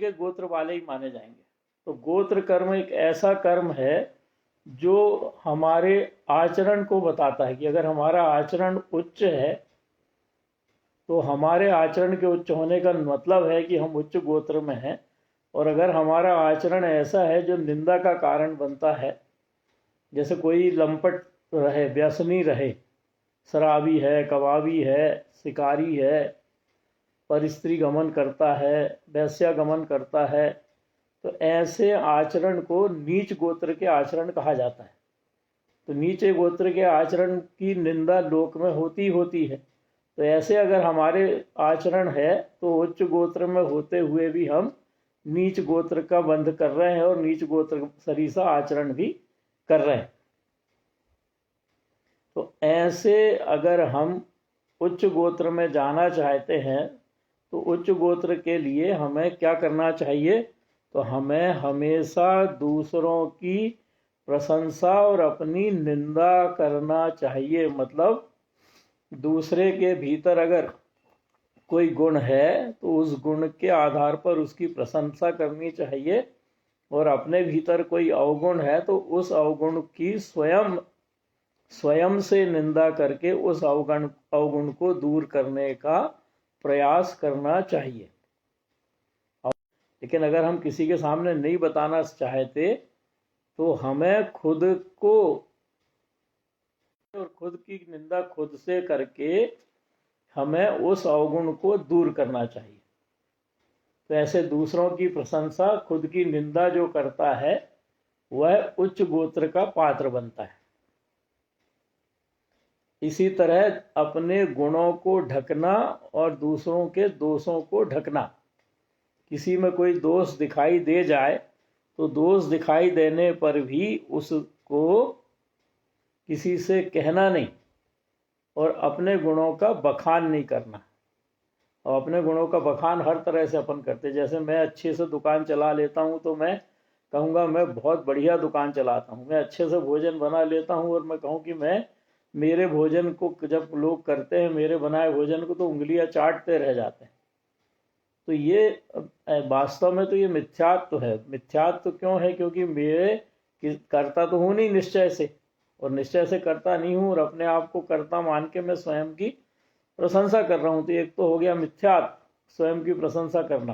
के गोत्र वाले ही माने जाएंगे। तो गोत्र कर्म एक ऐसा कर्म है जो हमारे आचरण को बताता है कि अगर हमारा आचरण उच्च है तो हमारे आचरण के उच्च होने का मतलब है कि हम उच्च गोत्र में हैं। और अगर हमारा आचरण ऐसा है जो निंदा का कारण बनता है, जैसे कोई लंपट रहे, व्यसनी रहे, शराबी है, कबाबी है, शिकारी है, परस्त्री गमन करता है, वैश्या गमन करता है, तो ऐसे आचरण को नीच गोत्र के आचरण कहा जाता है। तो नीचे गोत्र के आचरण की निंदा लोक में होती है। तो ऐसे अगर हमारे आचरण है तो उच्च गोत्र में होते हुए भी हम नीच गोत्र का बंध कर रहे हैं और नीच गोत्र सरीसा आचरण भी कर रहे हैं। तो ऐसे अगर हम उच्च गोत्र में जाना चाहते हैं तो उच्च गोत्र के लिए हमें क्या करना चाहिए? तो हमें हमेशा दूसरों की प्रशंसा और अपनी निंदा करना चाहिए। मतलब दूसरे के भीतर अगर कोई गुण है तो उस गुण के आधार पर उसकी प्रशंसा करनी चाहिए, और अपने भीतर कोई अवगुण है तो उस अवगुण की स्वयं से निंदा करके उस अवगुण को दूर करने का प्रयास करना चाहिए। लेकिन अगर हम किसी के सामने नहीं बताना चाहते तो हमें खुद को और खुद की निंदा खुद से करके हमें उस अवगुण को दूर करना चाहिए। तो ऐसे दूसरों की प्रशंसा, खुद की निंदा जो करता है वह उच्च गोत्र का पात्र बनता है। इसी तरह अपने गुणों को ढकना और दूसरों के दोषों को ढकना। किसी में कोई दोष दिखाई दे जाए तो दोष दिखाई देने पर भी उसको किसी से कहना नहीं और अपने गुणों का बखान नहीं करना। और अपने गुणों का बखान हर तरह से अपन करते। जैसे मैं अच्छे से दुकान चला लेता हूँ तो मैं कहूँगा मैं बहुत बढ़िया दुकान चलाता हूँ। मैं अच्छे से भोजन बना लेता हूँ और मैं कहूँ कि मेरे भोजन को जब लोग करते हैं, मेरे बनाए भोजन को, तो उंगलियां चाटते रह जाते हैं। तो ये वास्तव में तो ये मिथ्यात्व है। मिथ्यात्व क्यों है? क्योंकि मेरे करता तो हूँ नहीं निश्चय से, और निश्चय से करता नहीं हूँ और अपने आप को करता मान के मैं स्वयं की प्रशंसा कर रहा हूँ। तो एक तो हो गया मिथ्यात्व, स्वयं की प्रशंसा करना,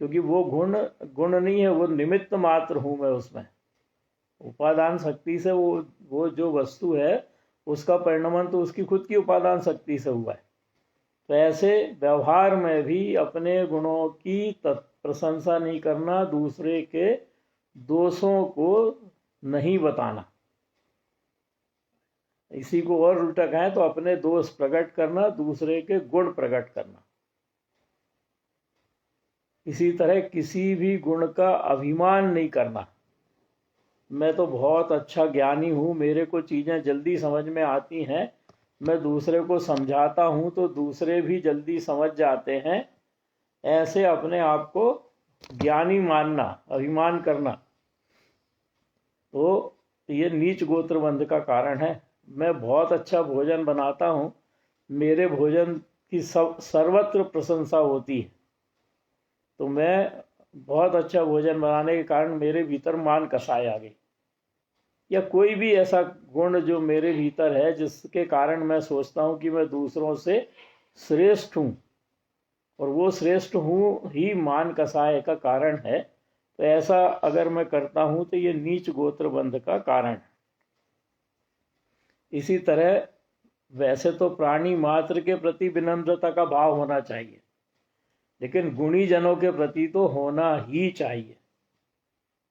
क्योंकि वो गुण नहीं है, वो निमित्त मात्र हूँ मैं उसमें। उपादान शक्ति से वो जो वस्तु है उसका परिणमन तो उसकी खुद की उपादान शक्ति से हुआ है। तो ऐसे व्यवहार में भी अपने गुणों की प्रशंसा नहीं करना, दूसरे के दोषों को नहीं बताना। इसी को और उल्टा कहें तो अपने दोष प्रकट करना, दूसरे के गुण प्रकट करना। इसी तरह किसी भी गुण का अभिमान नहीं करना। मैं तो बहुत अच्छा ज्ञानी हूँ, मेरे को चीज़ें जल्दी समझ में आती हैं, मैं दूसरे को समझाता हूँ तो दूसरे भी जल्दी समझ जाते हैं। ऐसे अपने आप को ज्ञानी मानना, अभिमान करना, तो ये नीच गोत्रबंध का कारण है। मैं बहुत अच्छा भोजन बनाता हूँ, मेरे भोजन की सर्वत्र प्रशंसा होती है, तो मैं बहुत अच्छा भोजन बनाने के कारण मेरे भीतर मान कसाई आ गई। या कोई भी ऐसा गुण जो मेरे भीतर है जिसके कारण मैं सोचता हूँ कि मैं दूसरों से श्रेष्ठ हूँ, और वो श्रेष्ठ हूँ ही मान कसाय का कारण है। तो ऐसा अगर मैं करता हूँ तो ये नीच गोत्रबंध का कारण है। इसी तरह वैसे तो प्राणी मात्र के प्रति विनम्रता का भाव होना चाहिए, लेकिन गुणी जनों के प्रति तो होना ही चाहिए।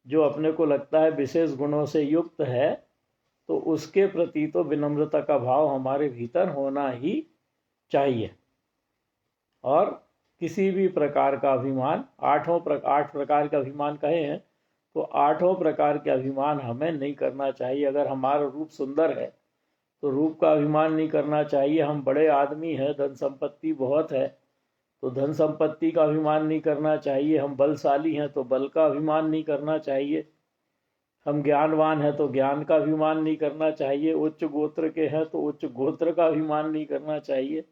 जो अपने को लगता है विशेष गुणों से युक्त है तो उसके प्रति तो विनम्रता का भाव हमारे भीतर होना ही चाहिए। और किसी भी प्रकार का अभिमान, 8 प्रकार का अभिमान कहे हैं तो 8 प्रकार के अभिमान हमें नहीं करना चाहिए। अगर हमारा रूप सुंदर है तो रूप का अभिमान नहीं करना चाहिए। हम बड़े आदमी हैं, धन संपत्ति बहुत है तो धन संपत्ति का अभिमान नहीं करना चाहिए। हम बलशाली हैं तो बल का अभिमान नहीं करना चाहिए। हम ज्ञानवान हैं तो ज्ञान का अभिमान नहीं करना चाहिए। उच्च गोत्र के हैं तो उच्च गोत्र का अभिमान नहीं करना चाहिए।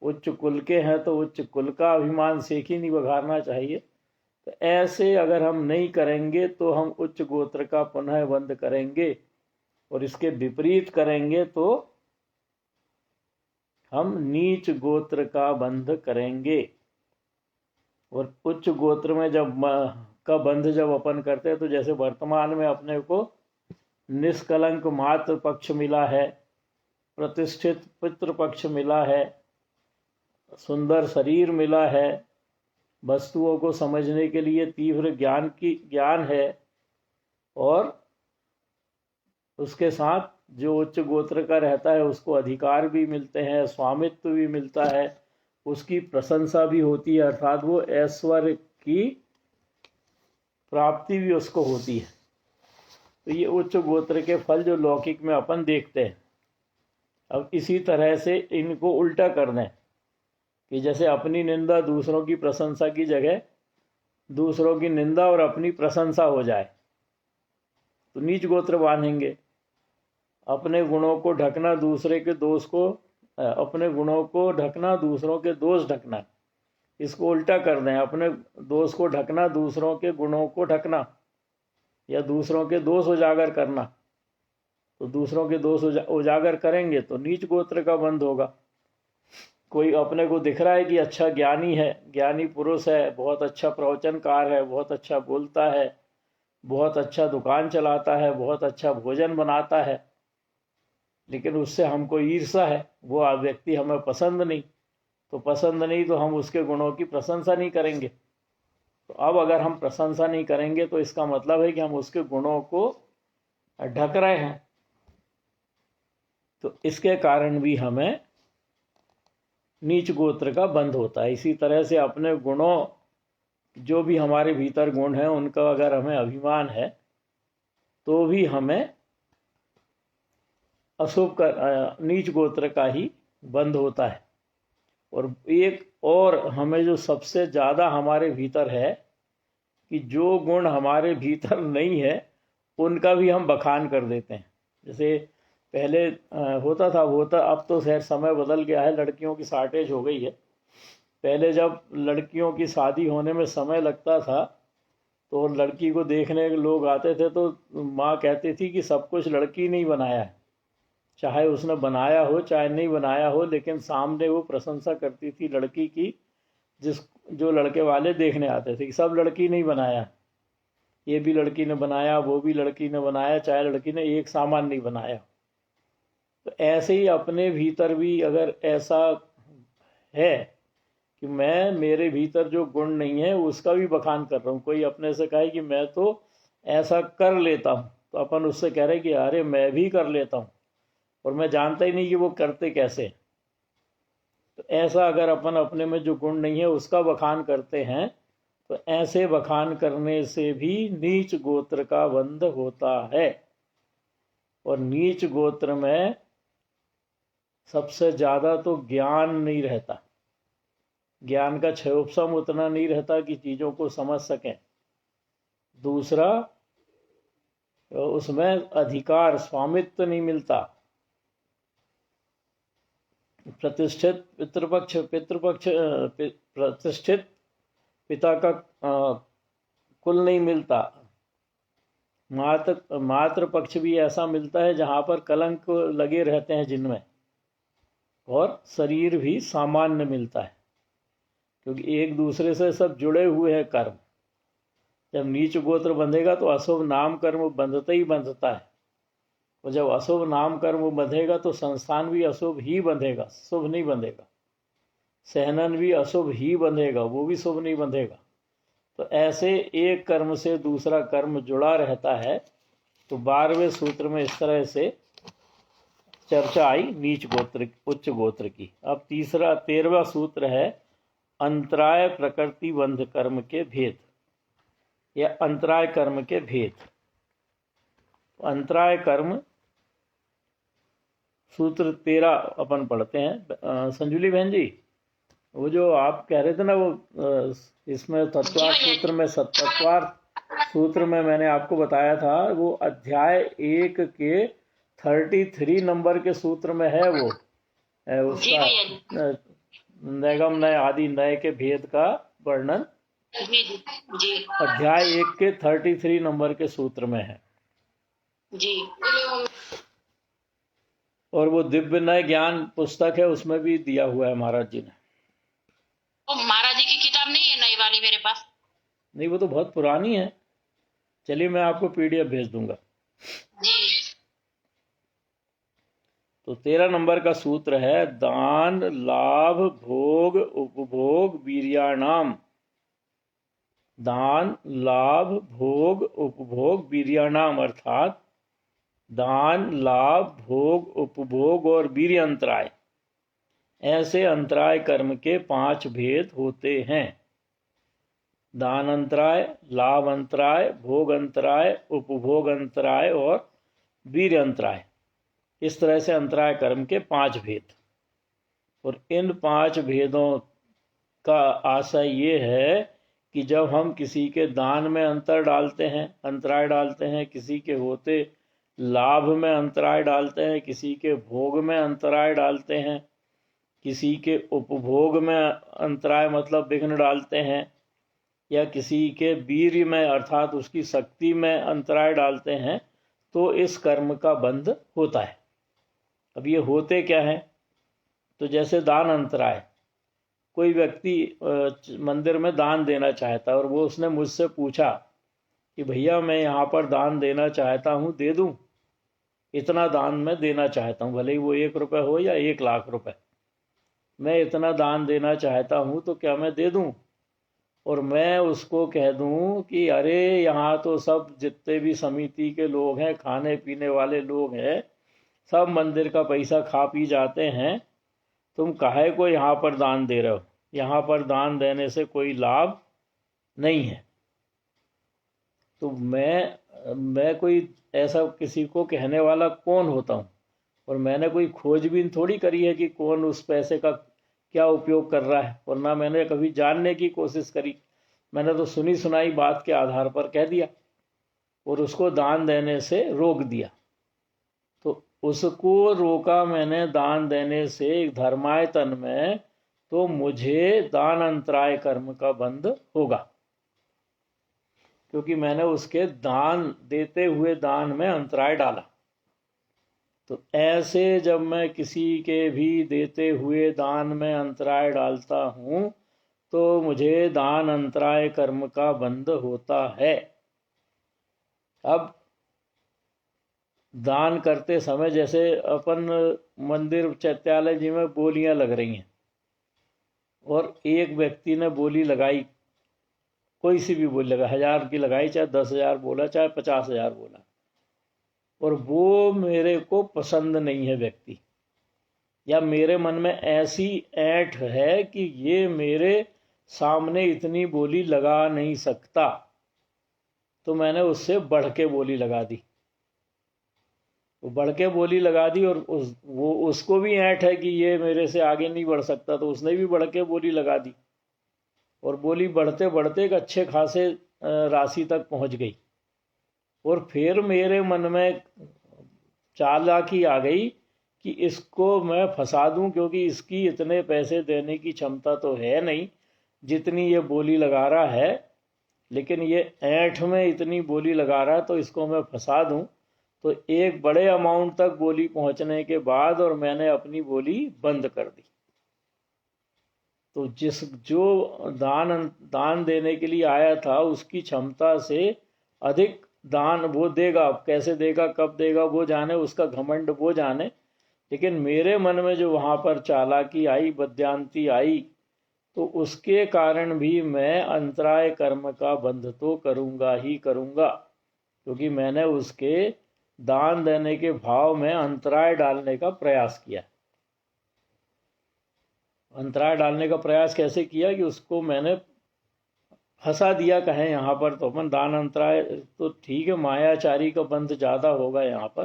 उच्च कुल के हैं तो उच्च कुल का अभिमान शेख ही नहीं बघारना चाहिए। तो ऐसे अगर हम नहीं करेंगे तो हम उच्च गोत्र का पुनः बंध करेंगे, और इसके विपरीत करेंगे तो हम नीच गोत्र का बंध करेंगे। और उच्च गोत्र में जब का बंध जब अपन करते हैं, तो जैसे वर्तमान में अपने को निष्कलंक मातृ पक्ष मिला है, प्रतिष्ठित पितृ पक्ष मिला है, सुंदर शरीर मिला है, वस्तुओं को समझने के लिए तीव्र ज्ञान है, और उसके साथ जो उच्च गोत्र का रहता है उसको अधिकार भी मिलते हैं, स्वामित्व भी मिलता है, उसकी प्रशंसा भी होती है, अर्थात वो ऐश्वर्य की प्राप्ति भी उसको होती है। तो ये उच्च गोत्र के फल जो लौकिक में अपन देखते हैं। अब इसी तरह से इनको उल्टा कर दें कि जैसे अपनी निंदा दूसरों की प्रशंसा की जगह दूसरों की निंदा और अपनी प्रशंसा हो जाए, तो नीच गोत्र बांधेंगे। अपने गुणों को ढकना, दूसरे के दोष को, अपने गुणों को ढकना, दूसरों के दोष ढकना, इसको उल्टा कर दें। अपने दोष को ढकना, दूसरों के गुणों को ढकना, या दूसरों के दोष उजागर करना। तो दूसरों के दोष उजागर करेंगे तो नीच गोत्र का बंध होगा। कोई अपने को दिख रहा है कि अच्छा ज्ञानी है, ज्ञानी पुरुष है, बहुत अच्छा प्रवचनकार है, बहुत अच्छा बोलता है, बहुत अच्छा दुकान चलाता है, बहुत अच्छा भोजन बनाता है, लेकिन उससे हमको ईर्ष्या है, वो व्यक्ति हमें पसंद नहीं। तो पसंद नहीं तो हम उसके गुणों की प्रशंसा नहीं करेंगे। तो अब अगर हम प्रशंसा नहीं करेंगे तो इसका मतलब है कि हम उसके गुणों को ढक रहे हैं। तो इसके कारण भी हमें नीच गोत्र का बंध होता है। इसी तरह से अपने गुणों, जो भी हमारे भीतर गुण हैं, उनका अगर हमें अभिमान है तो भी हमें अशुभ का, नीच गोत्र का ही बंध होता है। और एक और हमें जो सबसे ज़्यादा हमारे भीतर है कि जो गुण हमारे भीतर नहीं है उनका भी हम बखान कर देते हैं। जैसे पहले होता था, अब तो खैर समय बदल गया है, लड़कियों की शॉर्टेज हो गई है। पहले जब लड़कियों की शादी होने में समय लगता था तो लड़की को देखने के लोग आते थे, तो माँ कहती थी कि सब कुछ लड़की नहीं बनाया है, चाहे उसने बनाया हो चाहे नहीं बनाया हो, लेकिन सामने वो प्रशंसा करती थी लड़की की, जो लड़के वाले देखने आते थे कि सब लड़की नहीं बनाया, ये भी लड़की ने बनाया, वो भी लड़की ने बनाया, चाहे लड़की ने एक सामान नहीं बनाया। तो ऐसे ही अपने भीतर भी अगर ऐसा है कि मेरे भीतर जो गुण नहीं है उसका भी बखान कर रहा हूँ, कोई अपने से कहे कि मैं तो ऐसा कर लेता हूँ, तो अपन उससे कह रहे कि अरे मैं भी कर लेता हूँ, और मैं जानता ही नहीं कि वो करते कैसे। तो ऐसा अगर अपन अपने में जो गुण नहीं है उसका बखान करते हैं, तो ऐसे बखान करने से भी नीच गोत्र का बंध होता है। और नीच गोत्र में सबसे ज़्यादा तो ज्ञान नहीं रहता, ज्ञान का क्षयोपशम उतना नहीं रहता कि चीज़ों को समझ सकें। दूसरा, उसमें अधिकार, स्वामित्व नहीं मिलता। प्रतिष्ठित पितृपक्ष प्रतिष्ठित पिता का कुल नहीं मिलता। मातृ पक्ष भी ऐसा मिलता है जहाँ पर कलंक लगे रहते हैं जिनमें, और शरीर भी सामान्य मिलता है, क्योंकि एक दूसरे से सब जुड़े हुए हैं कर्म। जब नीच गोत्र बंधेगा तो अशुभ नाम कर्म बंधता ही बंधता है, और जब अशुभ नाम कर्म बंधेगा तो संस्थान भी अशुभ ही बंधेगा, शुभ नहीं बंधेगा। सहनन भी अशुभ ही बंधेगा, वो भी शुभ नहीं बंधेगा। तो ऐसे एक कर्म से दूसरा कर्म जुड़ा रहता है। तो 12वें सूत्र में इस तरह से चर्चा आई नीच गोत्र उच्च गोत्र की। अब 13वां सूत्र है अंतराय प्रकृति बंध कर्म के भेद, या अंतराय कर्म के भेद। अंतराय कर्म सूत्र 13 अपन पढ़ते हैं। संजुली बहन जी, वो जो आप कह रहे थे ना, वो इसमें तत्वार्थ सूत्र में, तत्वार्थ सूत्र में मैंने आपको बताया था, वो अध्याय 1 के 33 नंबर के सूत्र में है। वो उसका नैगम नय आदि नय के भेद का वर्णन जी जी जी अध्याय 1 के 33 नंबर के सूत्र में है। जी। और वो दिव्य नय ज्ञान पुस्तक है, उसमें भी दिया हुआ है महाराज जी ने। तो महाराज जी की किताब नहीं है नई वाली मेरे पास? नहीं, वो तो बहुत पुरानी है। चलिए मैं आपको पीडीएफ भेज दूंगा। जी तो 13 नंबर का सूत्र है, दान लाभ भोग उपभोग वीर्याणाम। दान लाभ भोग उपभोग वीर्याणाम अर्थात दान लाभ भोग उपभोग और वीर्य अंतराय, ऐसे अंतराय कर्म के 5 भेद होते हैं। दान अंतराय, लाभ अंतराय, भोग अंतराय, उपभोग अंतराय और वीर्य अंतराय। इस तरह से अंतराय कर्म के 5 भेद। और इन 5 भेदों का आशय ये है कि जब हम किसी के दान में अंतर डालते हैं, अंतराय डालते हैं, किसी के होते लाभ में अंतराय डालते हैं, किसी के भोग में अंतराय डालते हैं, किसी के उपभोग में अंतराय मतलब विघ्न डालते हैं, या किसी के वीर्य में अर्थात उसकी शक्ति में अंतराय डालते हैं, तो इस कर्म का बंध होता है। अब ये होते क्या है? तो जैसे दान अंतराय, कोई व्यक्ति मंदिर में दान देना चाहता है और वो उसने मुझसे पूछा कि भैया मैं यहाँ पर दान देना चाहता हूँ, दे दूँ? इतना दान मैं देना चाहता हूँ, भले ही वो 1 रुपये हो या 1 लाख रुपए, मैं इतना दान देना चाहता हूँ, तो क्या मैं दे दूँ? और मैं उसको कह दूँ कि अरे यहाँ तो सब जितने भी समिति के लोग हैं, खाने पीने वाले लोग हैं, सब मंदिर का पैसा खा पी जाते हैं, तुम काहे को यहाँ पर दान दे रहे हो? यहाँ पर दान देने से कोई लाभ नहीं है। तो मैं कोई ऐसा किसी को कहने वाला कौन होता हूँ? और मैंने कोई खोजबीन थोड़ी करी है कि कौन उस पैसे का क्या उपयोग कर रहा है, और ना मैंने कभी जानने की कोशिश करी। मैंने तो सुनी सुनाई बात के आधार पर कह दिया और उसको दान देने से रोक दिया। तो उसको रोका मैंने दान देने से एक धर्मायतन में, तो मुझे दान अंतराय कर्म का बंध होगा, क्योंकि मैंने उसके दान देते हुए दान में अंतराय डाला। तो ऐसे जब मैं किसी के भी देते हुए दान में अंतराय डालता हूँ, तो मुझे दान अंतराय कर्म का बंध होता है। अब दान करते समय जैसे अपन मंदिर चैत्यालय जी में बोलियां लग रही हैं, और एक व्यक्ति ने बोली लगाई, कोई सी भी बोली लगा, 1000 की लगाई, चाहे 10,000 बोला, चाहे 50,000 बोला, और वो मेरे को पसंद नहीं है व्यक्ति, या मेरे मन में ऐसी ऐंठ है कि ये मेरे सामने इतनी बोली लगा नहीं सकता, तो मैंने उससे बढ़ के बोली लगा दी। वो बढ़ के बोली लगा दी, और वो उसको भी ऐंठ है कि ये मेरे से आगे नहीं बढ़ सकता, तो उसने भी बढ़ के बोली लगा दी, और बोली बढ़ते बढ़ते एक अच्छे खासे राशि तक पहुंच गई। और फिर मेरे मन में चालाकी आ गई कि इसको मैं फंसा दूं, क्योंकि इसकी इतने पैसे देने की क्षमता तो है नहीं जितनी ये बोली लगा रहा है, लेकिन ये ऐंठ में इतनी बोली लगा रहा है, तो इसको मैं फंसा दूं। तो एक बड़े अमाउंट तक बोली पहुंचने के बाद और मैंने अपनी बोली बंद कर दी। तो जो दान देने के लिए आया था, उसकी क्षमता से अधिक दान वो देगा, कैसे देगा, कब देगा वो जाने, उसका घमंड वो जाने। लेकिन मेरे मन में जो वहां पर चालाकी आई, बद्यांती आई, तो उसके कारण भी मैं अंतराय कर्म का बंध तो करूंगा ही करूंगा, क्योंकि मैंने उसके दान देने के भाव में अंतराय डालने का प्रयास किया। अंतराय डालने का प्रयास कैसे किया कि उसको मैंने फंसा दिया, कहें यहाँ पर तो अपन दान अंतराय तो ठीक है, मायाचारी का बंध ज़्यादा होगा यहाँ पर।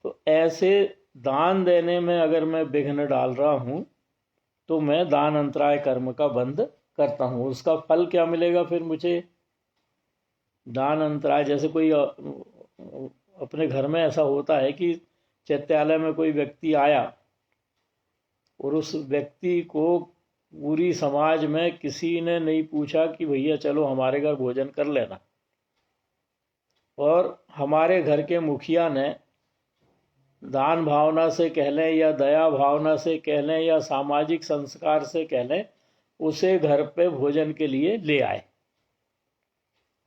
तो ऐसे दान देने में अगर मैं विघ्न डाल रहा हूँ, तो मैं दान अंतराय कर्म का बंध करता हूँ। उसका फल क्या मिलेगा फिर मुझे? दान अंतराय, जैसे कोई अपने घर में ऐसा होता है कि चैत्यालय में कोई व्यक्ति आया और उस व्यक्ति को पूरी समाज में किसी ने नहीं पूछा कि भैया चलो हमारे घर भोजन कर लेना। और हमारे घर के मुखिया ने दान भावना से कह लें या दया भावना से कह लें या सामाजिक संस्कार से कह लें, उसे घर पे भोजन के लिए ले आए।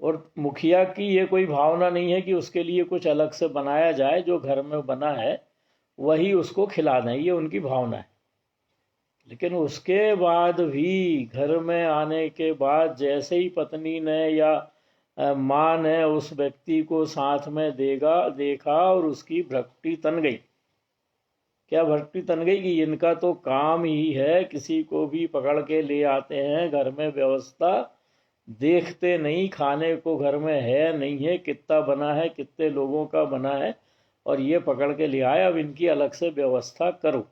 और मुखिया की ये कोई भावना नहीं है कि उसके लिए कुछ अलग से बनाया जाए, जो घर में बना है वही उसको खिला दें, ये उनकी भावना है। लेकिन उसके बाद भी घर में आने के बाद जैसे ही पत्नी ने या माँ ने उस व्यक्ति को साथ में देखा और उसकी भ्रकटी तन गई। क्या भ्रकटी तन गई कि इनका तो काम ही है किसी को भी पकड़ के ले आते हैं, घर में व्यवस्था देखते नहीं, खाने को घर में है नहीं है, कितना बना है, कितने लोगों का बना है, और ये पकड़ के ले आए, अब इनकी अलग से व्यवस्था करो।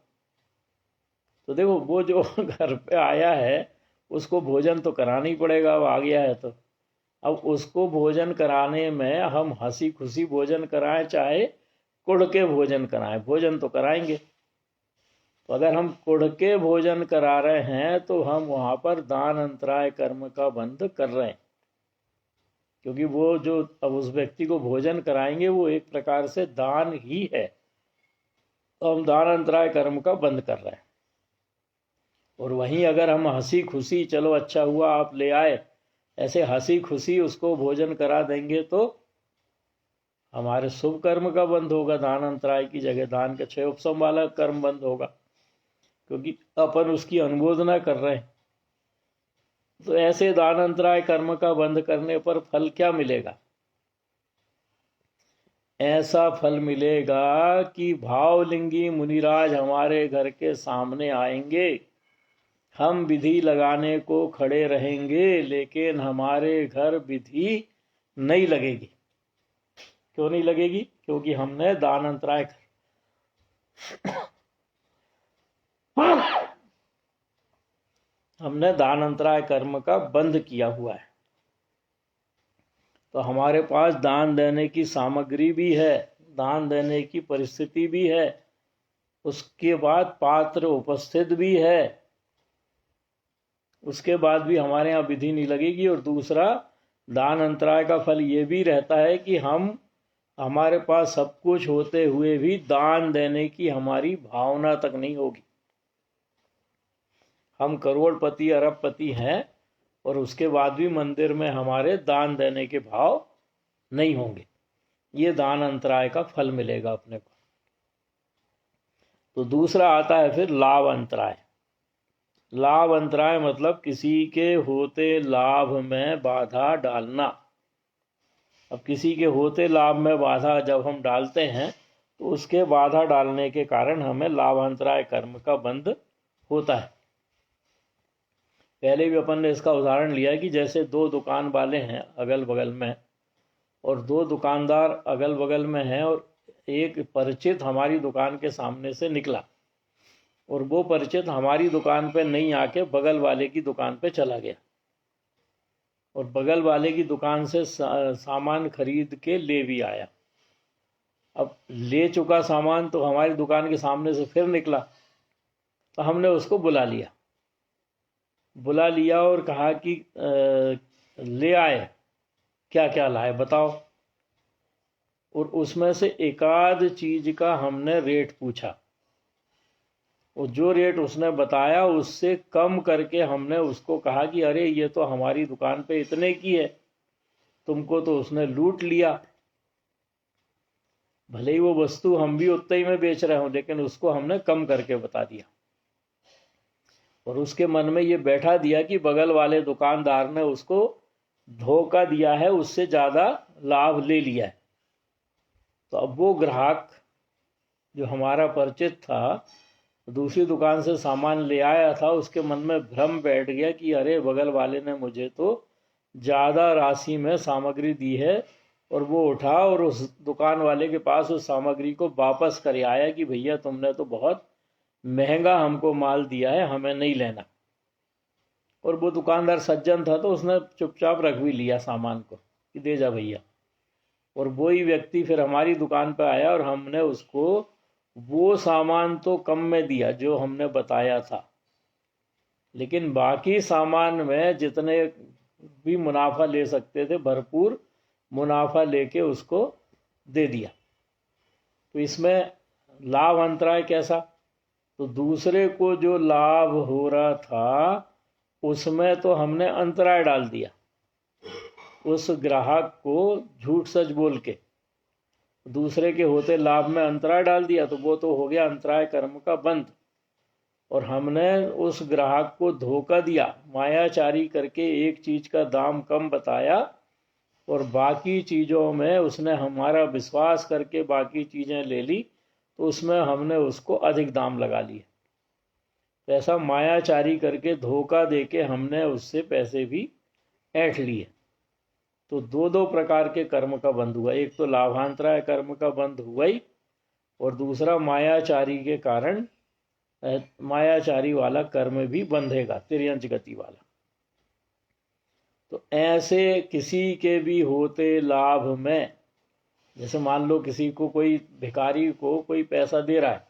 तो देखो वो जो घर पे आया है उसको भोजन तो कराना ही पड़ेगा, अब आ गया है तो। अब उसको भोजन कराने में हम हंसी खुशी भोजन कराएं चाहे कुढ़ के भोजन कराएं, भोजन तो कराएंगे। तो अगर हम कुढ़ के भोजन करा रहे हैं तो हम वहाँ पर दान अंतराय कर्म का बंध कर रहे हैं, क्योंकि वो जो अब उस व्यक्ति को भोजन कराएंगे वो एक प्रकार से दान ही है, तो हम दान अंतराय कर्म का बंद कर रहे हैं। और वहीं अगर हम हंसी खुशी चलो अच्छा हुआ आप ले आए, ऐसे हंसी खुशी उसको भोजन करा देंगे तो हमारे शुभ कर्म का बंद होगा, दान अंतराय की जगह दान के 6 उपसम वाला कर्म बंद होगा, क्योंकि अपन उसकी अनुमोदना कर रहे हैं। तो ऐसे दान अंतराय कर्म का बंद करने पर फल क्या मिलेगा? ऐसा फल मिलेगा कि भावलिंगी मुनिराज हमारे घर के सामने आएंगे, हम विधि लगाने को खड़े रहेंगे, लेकिन हमारे घर विधि नहीं लगेगी। क्यों नहीं लगेगी? क्योंकि हमने दान अंतराय कर्म का बंद किया हुआ है। तो हमारे पास दान देने की सामग्री भी है, दान देने की परिस्थिति भी है, उसके बाद पात्र उपस्थित भी है, उसके बाद भी हमारे यहाँ विधि नहीं लगेगी। और दूसरा दान अंतराय का फल ये भी रहता है कि हमारे पास सब कुछ होते हुए भी दान देने की हमारी भावना तक नहीं होगी। हम करोड़पति अरबपति हैं और उसके बाद भी मंदिर में हमारे दान देने के भाव नहीं होंगे। ये दान अंतराय का फल मिलेगा अपने को। तो दूसरा आता है फिर लाभ अंतराय। लाभ अंतराय मतलब किसी के होते लाभ में बाधा डालना। अब किसी के होते लाभ में बाधा जब हम डालते हैं तो उसके बाधा डालने के कारण हमें लाभ अंतराय कर्म का बंध होता है। पहले भी अपन ने इसका उदाहरण लिया कि जैसे 2 दुकान वाले हैं अगल बगल में, और 2 दुकानदार अगल बगल में हैं, और एक परिचित हमारी दुकान के सामने से निकला और वो परिचित हमारी दुकान पे नहीं आके बगल वाले की दुकान पे चला गया और बगल वाले की दुकान से सामान खरीद के ले भी आया। अब ले चुका सामान तो हमारी दुकान के सामने से फिर निकला, तो हमने उसको बुला लिया और कहा कि ले आए, क्या क्या लाए बताओ। और उसमें से एकाध चीज का हमने रेट पूछा, और जो रेट उसने बताया उससे कम करके हमने उसको कहा कि अरे ये तो हमारी दुकान पे इतने की है, तुमको तो उसने लूट लिया। भले ही वो वस्तु हम भी उतने ही में बेच रहे हो, लेकिन उसको हमने कम करके बता दिया और उसके मन में ये बैठा दिया कि बगल वाले दुकानदार ने उसको धोखा दिया है, उससे ज़्यादा लाभ ले लिया है। तो अब वो ग्राहक जो हमारा परिचित था, दूसरी दुकान से सामान ले आया था, उसके मन में भ्रम बैठ गया कि अरे बगल वाले ने मुझे तो ज़्यादा राशि में सामग्री दी है, और वो उठा और उस दुकान वाले के पास उस सामग्री को वापस कर आया कि भैया तुमने तो बहुत महंगा हमको माल दिया है, हमें नहीं लेना। और वो दुकानदार सज्जन था तो उसने चुपचाप रख भी लिया सामान को कि दे जा भैया। और वही व्यक्ति फिर हमारी दुकान पर आया और हमने उसको वो सामान तो कम में दिया जो हमने बताया था, लेकिन बाकी सामान में जितने भी मुनाफा ले सकते थे भरपूर मुनाफा लेके उसको दे दिया। तो इसमें लाभ अंतराय कैसा? तो दूसरे को जो लाभ हो रहा था उसमें तो हमने अंतराय डाल दिया, उस ग्राहक को झूठ सच बोल के दूसरे के होते लाभ में अंतराय डाल दिया, तो वो तो हो गया अंतराय कर्म का बंध। और हमने उस ग्राहक को धोखा दिया, मायाचारी करके एक चीज का दाम कम बताया और बाकी चीजों में उसने हमारा विश्वास करके बाकी चीजें ले ली, तो उसमें हमने उसको अधिक दाम लगा लिए। तो ऐसा मायाचारी करके धोखा देके हमने उससे पैसे भी ऐंठ लिए। तो दो दो प्रकार के कर्म का बंध हुआ, एक तो लाभांतराय कर्म का बंध हुआ ही, और दूसरा मायाचारी के कारण मायाचारी वाला कर्म भी बंधेगा, तिर्यंच गति वाला। तो ऐसे किसी के भी होते लाभ में, जैसे मान लो किसी को कोई भिखारी को कोई पैसा दे रहा है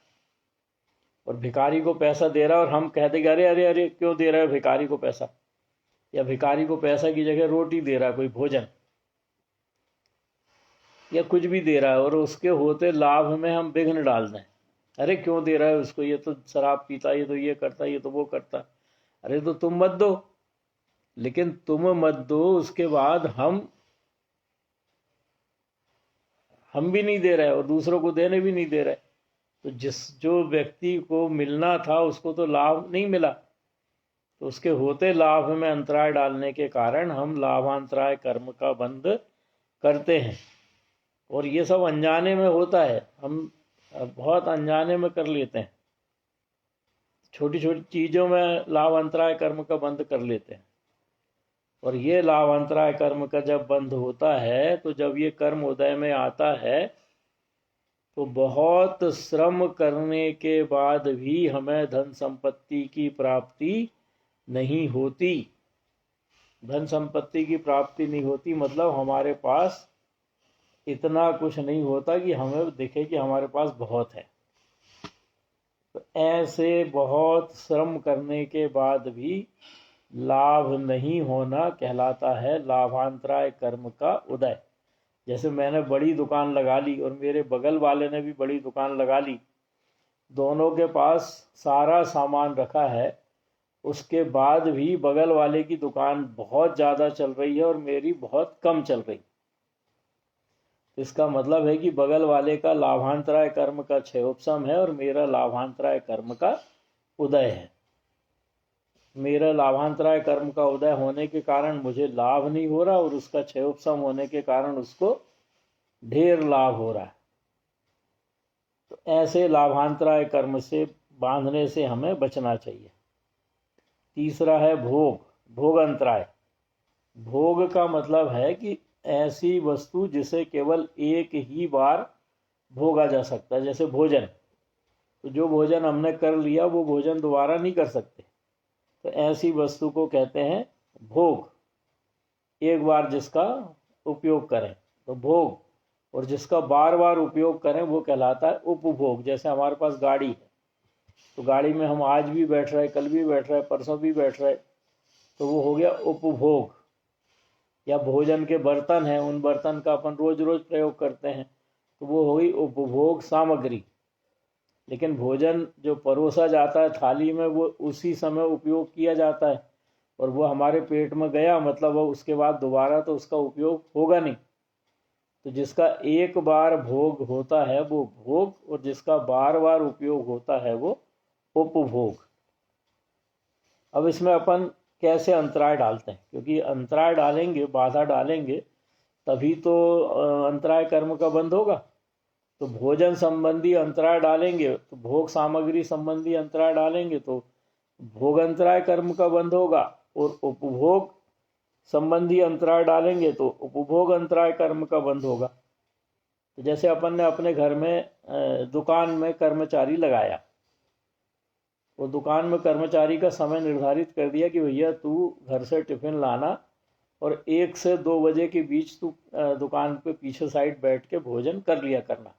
और भिखारी को पैसा दे रहा है और हम कह देंगे अरे अरे अरे क्यों दे रहा है भिखारी को पैसा, या भिखारी को पैसा की जगह रोटी दे रहा है, कोई भोजन या कुछ भी दे रहा है, और उसके होते लाभ में हम विघ्न डाल दें, अरे क्यों दे रहा है उसको, ये तो शराब पीता, ये तो ये करता, ये तो वो करता, अरे तो तुम मत दो। लेकिन तुम मत दो उसके बाद हम भी नहीं दे रहे और दूसरों को देने भी नहीं दे रहे, तो जो व्यक्ति को मिलना था उसको तो लाभ नहीं मिला, तो उसके होते लाभ में अंतराय डालने के कारण हम लाभांतराय कर्म का बंध करते हैं। और ये सब अनजाने में होता है, हम बहुत अनजाने में कर लेते हैं, छोटी छोटी चीज़ों में लाभांतराय कर्म का बंध कर लेते हैं। और ये लाभांतराय कर्म का जब बंध होता है, तो जब ये कर्म उदय में आता है तो बहुत श्रम करने के बाद भी हमें धन संपत्ति की प्राप्ति नहीं होती। धन संपत्ति की प्राप्ति नहीं होती मतलब हमारे पास इतना कुछ नहीं होता कि हमें दिखे कि हमारे पास बहुत है। तो ऐसे बहुत श्रम करने के बाद भी लाभ नहीं होना कहलाता है लाभांतराय कर्म का उदय। जैसे मैंने बड़ी दुकान लगा ली और मेरे बगल वाले ने भी बड़ी दुकान लगा ली, दोनों के पास सारा सामान रखा है, उसके बाद भी बगल वाले की दुकान बहुत ज़्यादा चल रही है और मेरी बहुत कम चल रही। इसका मतलब है कि बगल वाले का लाभांतराय कर्म का क्षयोपशम है और मेरा लाभांतराय कर्म का उदय है। मेरा लाभांतराय कर्म का उदय होने के कारण मुझे लाभ नहीं हो रहा और उसका क्षयोपशम होने के कारण उसको ढेर लाभ हो रहा है। तो ऐसे लाभांतराय कर्म से बांधने से हमें बचना चाहिए। तीसरा है भोग, भोग अंतराय। भोग का मतलब है कि ऐसी वस्तु जिसे केवल एक ही बार भोगा जा सकता है, जैसे भोजन। तो जो भोजन हमने कर लिया वो भोजन दोबारा नहीं कर सकते, तो ऐसी वस्तु को कहते हैं भोग। एक बार जिसका उपयोग करें तो भोग, और जिसका बार बार उपयोग करें वो कहलाता है उपभोग। जैसे हमारे पास गाड़ी है, तो गाड़ी में हम आज भी बैठ रहे, कल भी बैठ रहे, परसों भी बैठ रहे, तो वो हो गया उपभोग। या भोजन के बर्तन हैं, उन बर्तन का अपन रोज रोज प्रयोग करते हैं, तो वो हो गई उपभोग सामग्री। लेकिन भोजन जो परोसा जाता है थाली में, वो उसी समय उपयोग किया जाता है और वो हमारे पेट में गया, मतलब वो उसके बाद दोबारा तो उसका उपयोग होगा नहीं। तो जिसका एक बार भोग होता है वो भोग, और जिसका बार बार उपयोग होता है वो उपभोग। अब इसमें अपन कैसे अंतराय डालते हैं, क्योंकि अंतराय डालेंगे, बाधा डालेंगे, तभी तो अंतराय कर्म का बंध होगा। तो भोजन संबंधी अंतराय डालेंगे, तो भोग सामग्री संबंधी अंतराय डालेंगे तो भोग अंतराय कर्म का बंध होगा, और उपभोग संबंधी अंतराय डालेंगे तो उपभोग अंतराय कर्म का बंध होगा। तो जैसे अपन ने अपने घर में दुकान में कर्मचारी लगाया, वो दुकान में कर्मचारी का समय निर्धारित कर दिया कि भैया तू घर से टिफिन लाना और 1 से 2 बजे के बीच तू दुकान पे पीछे साइड बैठ के भोजन कर लिया करना।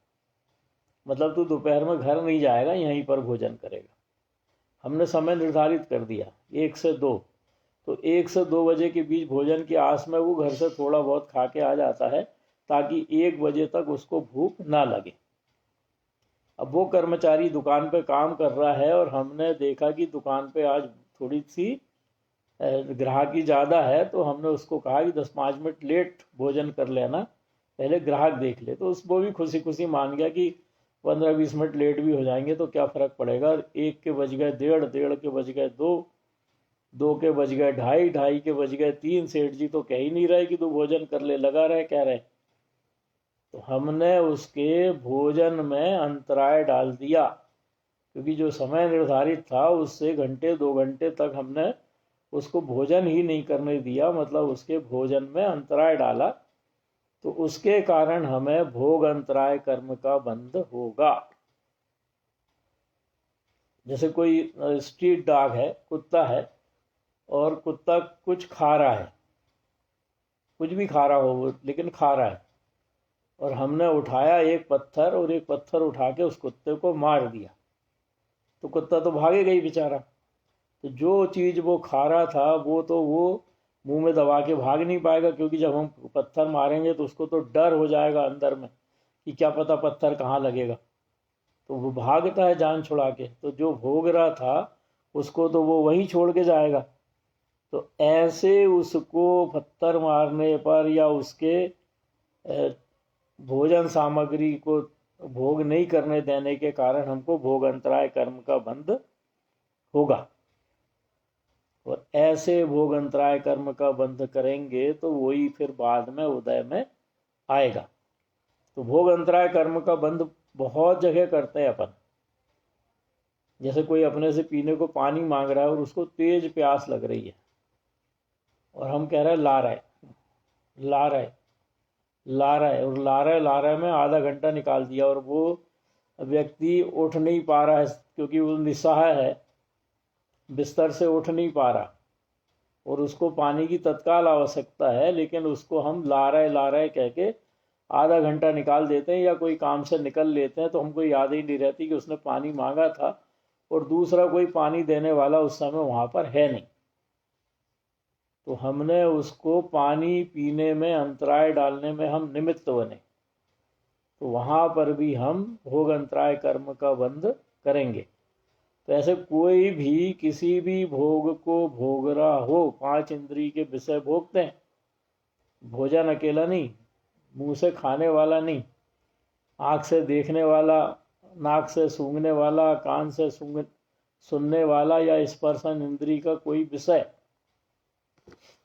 मतलब तू दोपहर में घर नहीं जाएगा, यहीं पर भोजन करेगा। हमने समय निर्धारित कर दिया 1 से 2, तो 1 से 2 बजे के बीच भोजन की आस में वो घर से थोड़ा बहुत खा के आ जाता है ताकि 1 बजे तक उसको भूख ना लगे। अब वो कर्मचारी दुकान पे काम कर रहा है और हमने देखा कि दुकान पे आज थोड़ी सी ग्राहकी ज़्यादा है, तो हमने उसको कहा कि 10-5 मिनट लेट भोजन कर लेना, पहले ग्राहक देख ले। तो वो भी खुशी खुशी मान गया कि 15-20 मिनट लेट भी हो जाएंगे तो क्या फ़र्क पड़ेगा। 1 के बज गए 1:30, 1:30 के बज गए 2, 2 के बज गए 2:30, 2:30 के बज गए 3। सेठ जी तो कह ही नहीं रहे कि तू भोजन कर ले, लगा रहे कह रहे। तो हमने उसके भोजन में अंतराय डाल दिया, क्योंकि जो समय निर्धारित था उससे घंटे 2 घंटे तक हमने उसको भोजन ही नहीं करने दिया, मतलब उसके भोजन में अंतराय डाला। तो उसके कारण हमें भोग अंतराय कर्म का बंध होगा। जैसे कोई स्ट्रीट डॉग है, कुत्ता है, और कुत्ता कुछ खा रहा है, कुछ भी खा रहा हो वो, लेकिन खा रहा है, और हमने उठाया एक पत्थर और एक पत्थर उठा के उस कुत्ते को मार दिया, तो कुत्ता तो भागेगा ही बेचारा। तो जो चीज़ वो खा रहा था वो मुंह में दबा के भाग नहीं पाएगा, क्योंकि जब हम पत्थर मारेंगे तो उसको तो डर हो जाएगा अंदर में कि क्या पता पत्थर कहाँ लगेगा, तो वो भागता है जान छुड़ा के। तो जो भोग रहा था उसको तो वो वहीं छोड़ के जाएगा। तो ऐसे उसको पत्थर मारने पर या उसके भोजन सामग्री को भोग नहीं करने देने के कारण हमको भोग अंतराय कर्म का बंध होगा। और ऐसे भोग अंतराय कर्म का बंध करेंगे तो वही फिर बाद में उदय में आएगा। तो भोग अंतराय कर्म का बंध बहुत जगह करते हैं अपन। जैसे कोई अपने से पीने को पानी मांग रहा है और उसको तेज प्यास लग रही है, और हम कह रहे हैं ला रहा है, ला रहा है, ला रहा है, और ला रहा है में आधा घंटा निकाल दिया, और वो व्यक्ति उठ नहीं पा रहा है क्योंकि वो निस्सहाय है, बिस्तर से उठ नहीं पा रहा, और उसको पानी की तत्काल आवश्यकता है, लेकिन उसको हम ला रहे कह के आधा घंटा निकाल देते हैं या कोई काम से निकल लेते हैं, तो हमको याद ही नहीं रहती कि उसने पानी मांगा था और दूसरा कोई पानी देने वाला उस समय वहाँ पर है नहीं। तो हमने उसको पानी पीने में अंतराय डालने में हम निमित्त बने, तो वहाँ पर भी हम भोग अंतराय कर्म का बंध करेंगे। तो ऐसे कोई भी किसी भी भोग को भोग रहा हो, 5 इंद्रिय के विषय भोगते हैं, भोजन अकेला नहीं, मुंह से खाने वाला नहीं, आँख से देखने वाला, नाक से सूंघने वाला, कान से सुनने वाला, या स्पर्शन इंद्रिय का कोई विषय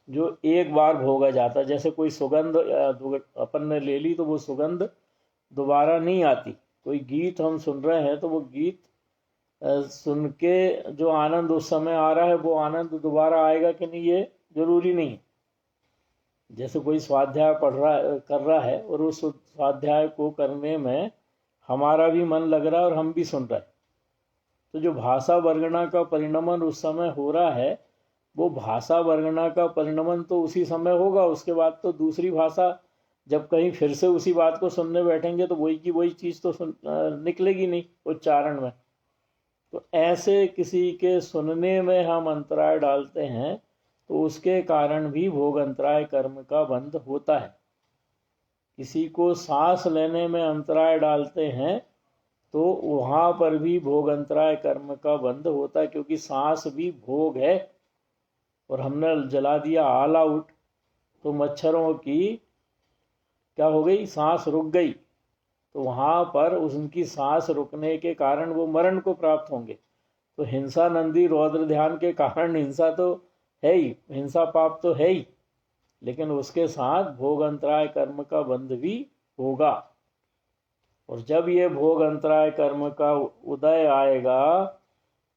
जो एक बार भोगा जाता। जैसे कोई सुगंध अपन ने ले ली तो वो सुगंध दोबारा नहीं आती। कोई गीत हम सुन रहे हैं तो वो गीत सुन के जो आनंद उस समय आ रहा है वो आनंद दोबारा आएगा कि नहीं ये जरूरी नहीं है। जैसे कोई स्वाध्याय कर रहा है और उस स्वाध्याय को करने में हमारा भी मन लग रहा है और हम भी सुन रहे हैं, तो जो भाषा वर्णना का परिणमन उस समय हो रहा है, वो भाषा वर्णना का परिणमन तो उसी समय होगा। उसके बाद तो दूसरी भाषा जब कहीं फिर से उसी बात को सुनने बैठेंगे तो वही की वही चीज़ तो निकलेगी नहीं उच्चारण में। तो ऐसे किसी के सुनने में हम अंतराय डालते हैं तो उसके कारण भी भोग अंतराय कर्म का बंध होता है। किसी को सांस लेने में अंतराय डालते हैं तो वहाँ पर भी भोग अंतराय कर्म का बंध होता है, क्योंकि सांस भी भोग है। और हमने जला दिया ऑल आउट तो मच्छरों की क्या हो गई, सांस रुक गई, तो वहाँ पर उनकी सांस रुकने के कारण वो मरण को प्राप्त होंगे। तो हिंसा नंदी रौद्र ध्यान के कारण हिंसा तो है ही, हिंसा पाप तो है ही, लेकिन उसके साथ भोग अंतराय कर्म का बंध भी होगा। और जब ये भोग अंतराय कर्म का उदय आएगा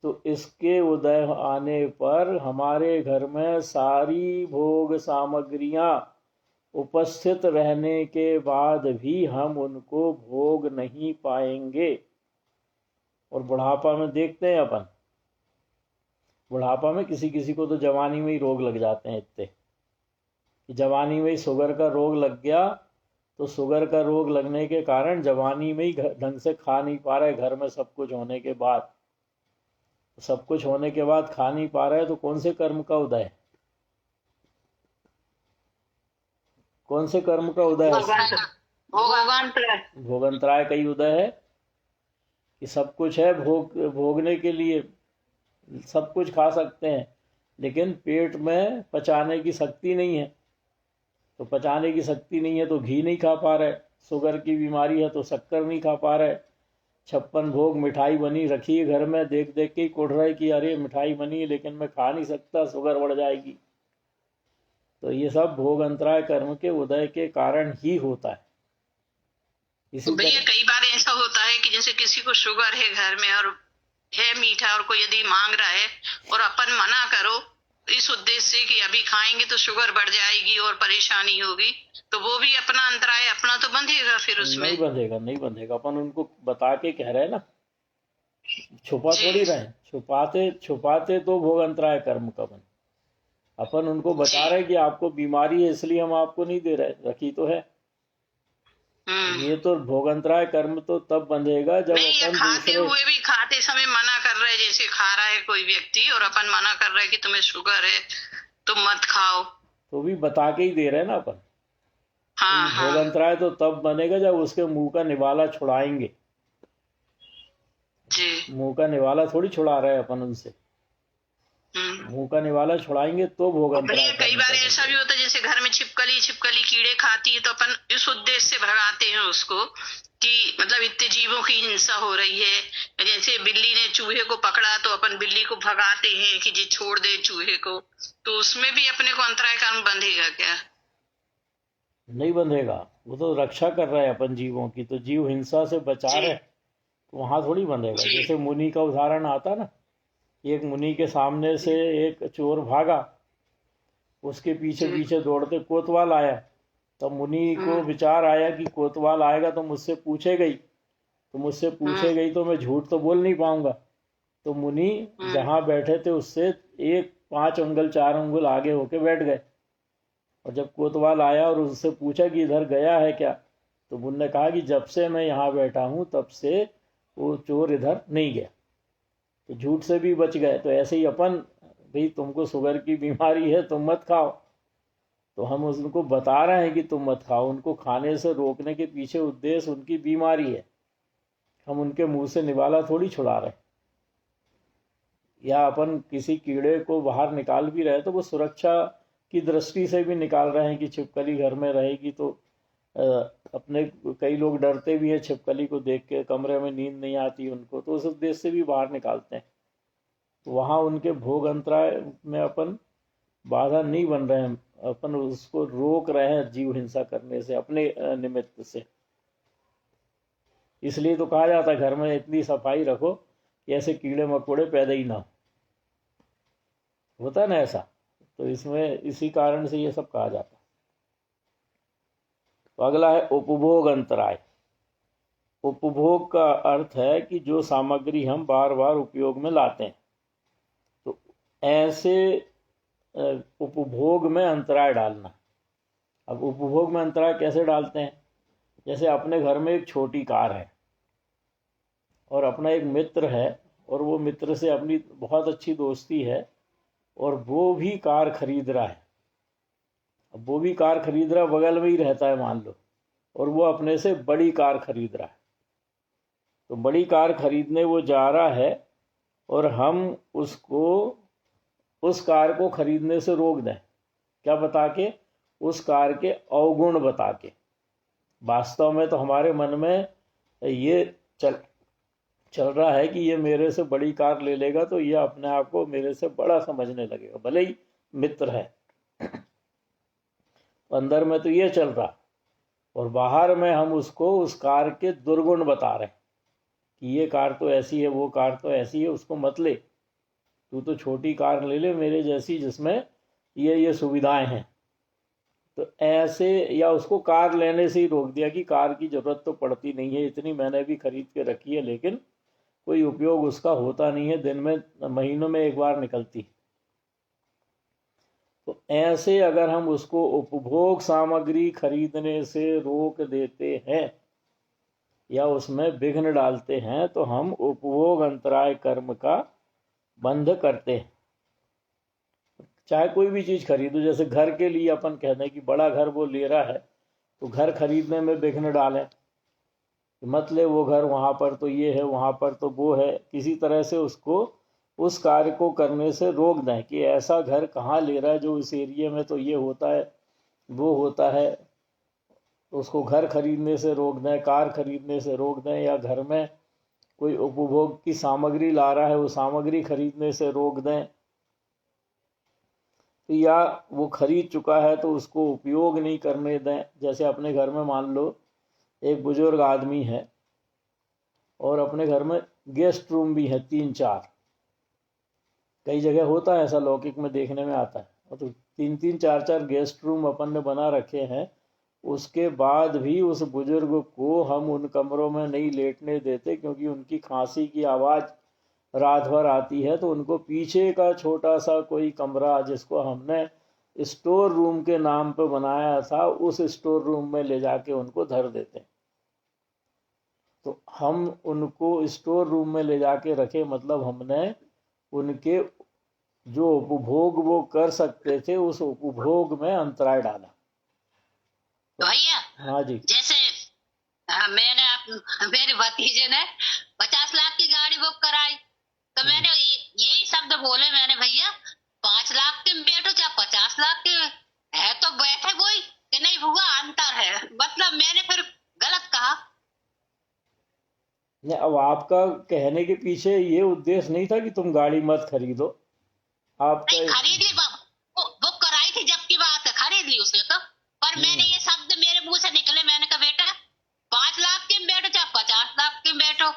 तो इसके उदय आने पर हमारे घर में सारी भोग सामग्रियां उपस्थित रहने के बाद भी हम उनको भोग नहीं पाएंगे। और बुढ़ापा में देखते हैं अपन, बुढ़ापा में किसी किसी को तो जवानी में ही रोग लग जाते हैं इतने कि जवानी में ही शुगर का रोग लग गया, तो शुगर का रोग लगने के कारण जवानी में ही ढंग से खा नहीं पा रहे घर में सब कुछ होने के बाद। सब कुछ होने के बाद खा नहीं पा रहा है तो कौन से कर्म का उदय है? कौन से कर्म का उदय है? भोगंतराय का ही उदय है कि सब कुछ है भोगने के लिए, सब कुछ खा सकते हैं, लेकिन पेट में पचाने की शक्ति नहीं है। तो पचाने की शक्ति नहीं है तो घी नहीं खा पा रहे, शुगर की बीमारी है तो शक्कर नहीं खा पा रहे, 56 भोग मिठाई बनी रखी है घर में, देख देख के ही कोढ़ रहे कि अरे मिठाई बनी है लेकिन मैं खा नहीं सकता, शुगर बढ़ जाएगी। तो ये सब भोग अंतराय कर्म के उदय के कारण ही होता है। तो भैया कई बार ऐसा होता है कि जैसे किसी को शुगर है घर में और है मीठा, और कोई यदि मांग रहा है और अपन मना करो इस उद्देश्य से कि अभी खाएंगे तो शुगर बढ़ जाएगी और परेशानी होगी, तो वो भी अपना अंतराय अपना तो बंधेगा फिर उसमें? नहीं बंधेगा, नहीं बंधेगा। अपन उनको बता के कह रहे हैं ना, छुपा थोड़ी रहे, छुपाते तो भोग अंतराय कर्म का बन। अपन उनको बता रहे कि आपको बीमारी है इसलिए हम आपको नहीं दे रहे, रखी तो है। ये तो भोगंतराय कर्म तो तब बंधेगा जब अपन खाते हुए भी खाते समय मना कर रहे, जैसे खा रहा है कोई व्यक्ति और अपन मना कर रहे कि तुम्हें शुगर है तो मत खाओ, तो भी बता के ही दे रहे हैं ना अपन। हाँ, भोगंतराय तो तब बनेगा जब उसके मुंह का निवाला छुड़ाएंगे। मुंह का निवाला थोड़ी छुड़ा रहे हैं अपन उनसे, मुंह का निवाला छुड़ाएंगे तो भोगंतराय। कई बार ऐसा भी होता है जैसे घर में छिपकली कीड़े खाती है, तो अपन इस उद्देश्य से भगाते हैं उसको कि मतलब इतने जीवों की हिंसा हो रही है। जैसे बिल्ली ने चूहे को पकड़ा तो अपन बिल्ली को भगाते हैं कि जी छोड़ दे चूहे को, तो उसमें भी अपने को अंतराय कर्म बंधेगा क्या? नहीं बंधेगा, वो तो रक्षा कर रहे हैं अपन जीवों की, तो जीव हिंसा से बचा रहे, तो वहां थोड़ी बंधेगा। जैसे मुनि का उदाहरण आता ना, एक मुनि के सामने से एक चोर भागा, उसके पीछे पीछे दौड़ते कोतवाल आया, तब मुनि को विचार आया कि कोतवाल आएगा तो मुझसे पूछेगा ही, तो मैं झूठ तो बोल नहीं पाऊंगा। तो मुनि जहां बैठे थे उससे 5 अंगुल 4 अंगुल आगे होके बैठ गए, और जब कोतवाल आया और उससे पूछा कि इधर गया है क्या, तो मुनि ने कहा कि जब से मैं यहाँ बैठा हूँ तब से वो चोर इधर नहीं गया, तो झूठ से भी बच गए। तो ऐसे ही अपन, भाई तुमको शुगर की बीमारी है तुम मत खाओ, तो हम उनको बता रहे हैं कि तुम मत खाओ, उनको खाने से रोकने के पीछे उद्देश्य उनकी बीमारी है, हम उनके मुंह से निवाला थोड़ी छुड़ा रहे। या अपन किसी कीड़े को बाहर निकाल भी रहे तो वो सुरक्षा की दृष्टि से भी निकाल रहे हैं कि छिपकली घर में रहेगी तो अपने, कई लोग डरते भी है छिपकली को देख के, कमरे में नींद नहीं आती उनको, तो उस उद्देश्य से भी बाहर निकालते हैं। तो वहाँ उनके भोग अंतराय में अपन बाधा नहीं बन रहे हैं, अपन उसको रोक रहे हैं जीव हिंसा करने से अपने निमित्त से। इसलिए तो कहा जाता है घर में इतनी सफाई रखो कि ऐसे कीड़े मकोड़े पैदा ही ना हो, होता है ना ऐसा। तो इसमें इसी कारण से ये सब कहा जाता है। तो अगला है उपभोग अंतराय। उपभोग का अर्थ है कि जो सामग्री हम बार बार उपयोग में लाते हैं, तो ऐसे उपभोग में अंतराय डालना। अब उपभोग में अंतराय कैसे डालते हैं? जैसे अपने घर में एक छोटी कार है और अपना एक मित्र है, और वो मित्र से अपनी बहुत अच्छी दोस्ती है, और वो भी कार खरीद रहा है। अब वो भी कार खरीद रहा है, बगल में ही रहता है मान लो, और वो अपने से बड़ी कार खरीद रहा है। तो बड़ी कार खरीदने वो जा रहा है और हम उसको उस कार को खरीदने से रोक दें, क्या बता के? उस कार के अवगुण बता के। वास्तव में तो हमारे मन में ये चल रहा है कि ये मेरे से बड़ी कार ले लेगा तो ये अपने आप को मेरे से बड़ा समझने लगेगा, भले ही मित्र है। अंदर में तो ये चल रहा, और बाहर में हम उसको उस कार के दुर्गुण बता रहे हैं कि ये कार तो ऐसी है, वो कार तो ऐसी है, उसको मत ले, तू तो छोटी कार ले ले मेरे जैसी जिसमें ये सुविधाएं हैं। तो ऐसे, या उसको कार लेने से ही रोक दिया कि कार की जरूरत तो पड़ती नहीं है, इतनी मैंने भी खरीद के रखी है लेकिन कोई उपयोग उसका होता नहीं है, दिन में महीनों में एक बार निकलती। तो ऐसे अगर हम उसको उपभोग सामग्री खरीदने से रोक देते हैं या उसमें विघ्न डालते हैं तो हम उपभोग अंतराय कर्म का बंध करते हैं। चाहे कोई भी चीज़ खरीदो, जैसे घर के लिए अपन कहते हैं कि बड़ा घर वो ले रहा है तो घर खरीदने में विघ्न डालें, मत ले वो घर, वहाँ पर तो ये है, वहाँ पर तो वो है, किसी तरह से उसको उस कार्य को करने से रोक दें कि ऐसा घर कहाँ ले रहा है जो इस एरिया में तो ये होता है वो होता है। तो उसको घर खरीदने से रोक दें, कार खरीदने से रोक दें, या घर में कोई उपभोग की सामग्री ला रहा है वो सामग्री खरीदने से रोक दें। तो या वो खरीद चुका है तो उसको उपयोग नहीं करने दें। जैसे अपने घर में मान लो एक बुजुर्ग आदमी है और अपने घर में गेस्ट रूम भी है 3-4, कई जगह होता है ऐसा, लौकिक में देखने में आता है, और तो 3-3 4-4 गेस्ट रूम अपन ने बना रखे हैं, उसके बाद भी उस बुजुर्ग को हम उन कमरों में नहीं लेटने देते क्योंकि उनकी खांसी की आवाज़ रात भर आती है। तो उनको पीछे का छोटा सा कोई कमरा जिसको हमने स्टोर रूम के नाम पर बनाया था, उस स्टोर रूम में ले जाके उनको धर देते हैं। तो हम उनको स्टोर रूम में ले जाके रखे, मतलब हमने उनके जो उपभोग वो कर सकते थे उस उपभोग में अंतराय डाला। तो भैया हाँ जी। जैसे मेरे भतीजे ने 50 लाख की गाड़ी बुक कराई, तो मैंने यही शब्द बोले, मैंने भैया 5 लाख के में बैठो चाहे 50 लाख के है तो बैठे कोई कि नहीं हुआ, अंतर है, मतलब मैंने फिर गलत कहा। नहीं, अब आपका कहने के पीछे ये उद्देश्य नहीं था कि तुम गाड़ी मत खरीदो, आपका नहीं खरीद ली, बुक कराई थी जब की बात है, खरीद ली उसने तो, पर मैंने ये शब्द मेरे मुंह से निकले, मैंने कहा बेटा 5 लाख के में बैठो चाहे 50 लाख के में बैठो,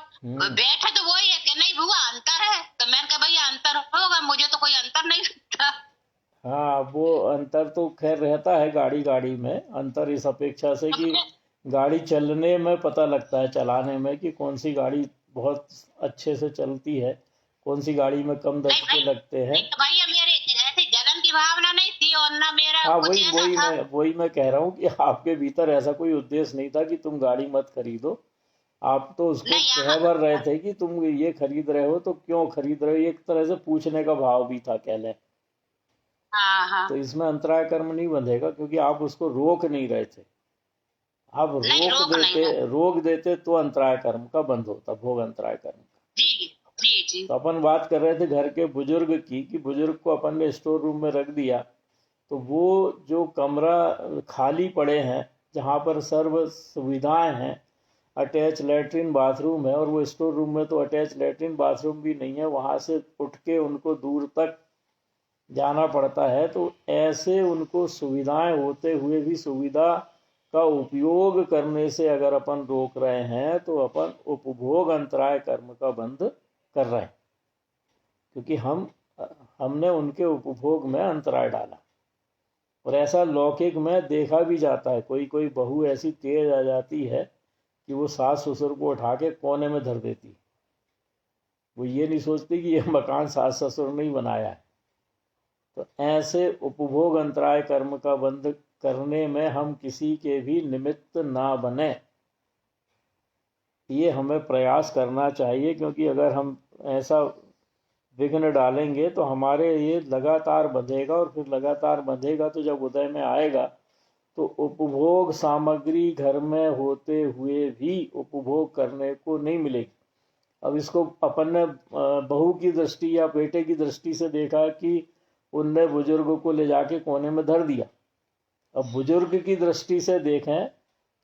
बैठे तो वही है कि नहीं हुआ, अंतर है। तो मैंने कहा भैया अंतर होगा, मुझे तो कोई अंतर नहीं दिखता। हाँ, वो अंतर तो खैर रहता है गाड़ी गाड़ी में, अंतर इस अपेक्षा से कि गाड़ी चलने में पता लगता है, चलाने में, कि कौन सी गाड़ी बहुत अच्छे से चलती है, कौन सी गाड़ी में कम धक्के लगते हैं। भैया मेरे ऐसी जलन की भावना नहीं थी और ना मेरा हाँ, कुछ ऐसा था। वही मैं कह रहा हूँ कि आपके भीतर ऐसा कोई उद्देश्य नहीं था कि तुम गाड़ी मत खरीदो, आप तो उसको कह भर रहे थे कि तुम ये खरीद रहे हो तो क्यों खरीद रहे हो, एक तरह से पूछने का भाव भी था, कह लें। हाँ। तो इसमें अंतराय कर्म नहीं बंधेगा क्योंकि आप उसको रोक नहीं रहे थे। आप रोक देते तो अंतराय कर्म का बंध होता, भोग अंतराय कर्म का। जी। तो अपन बात कर रहे थे घर के बुजुर्ग की, कि बुजुर्ग को अपन ने स्टोर रूम में रख दिया, तो वो जो कमरा खाली पड़े हैं जहाँ पर सर्व सुविधाएं हैं, अटैच लेटरिन बाथरूम है, और वो स्टोर रूम में तो अटैच लेटरिन बाथरूम भी नहीं है, वहाँ से उठ के उनको दूर तक जाना पड़ता है। तो ऐसे उनको सुविधाएं होते हुए भी सुविधा का उपयोग करने से अगर अपन रोक रहे हैं तो अपन उपभोग अंतराय कर्म का बंध कर रहे हैं, क्योंकि हमने उनके उपभोग में अंतराय डाला। और ऐसा लौकिक में देखा भी जाता है, कोई कोई बहू ऐसी तेज आ जाती है कि वो सास ससुर को उठा के कोने में धर देती, वो ये नहीं सोचती कि ये मकान सास ससुर ने ही बनाया है। तो ऐसे उपभोग अंतराय कर्म का बंध करने में हम किसी के भी निमित्त ना बने, ये हमें प्रयास करना चाहिए, क्योंकि अगर हम ऐसा विघ्न डालेंगे तो हमारे ये लगातार बंधेगा, और फिर लगातार बंधेगा तो जब उदय में आएगा तो उपभोग सामग्री घर में होते हुए भी उपभोग करने को नहीं मिलेगी। अब इसको अपन ने बहू की दृष्टि या बेटे की दृष्टि से देखा कि उनने बुजुर्ग को ले जाके कोने में धर दिया। अब बुजुर्ग की दृष्टि से देखें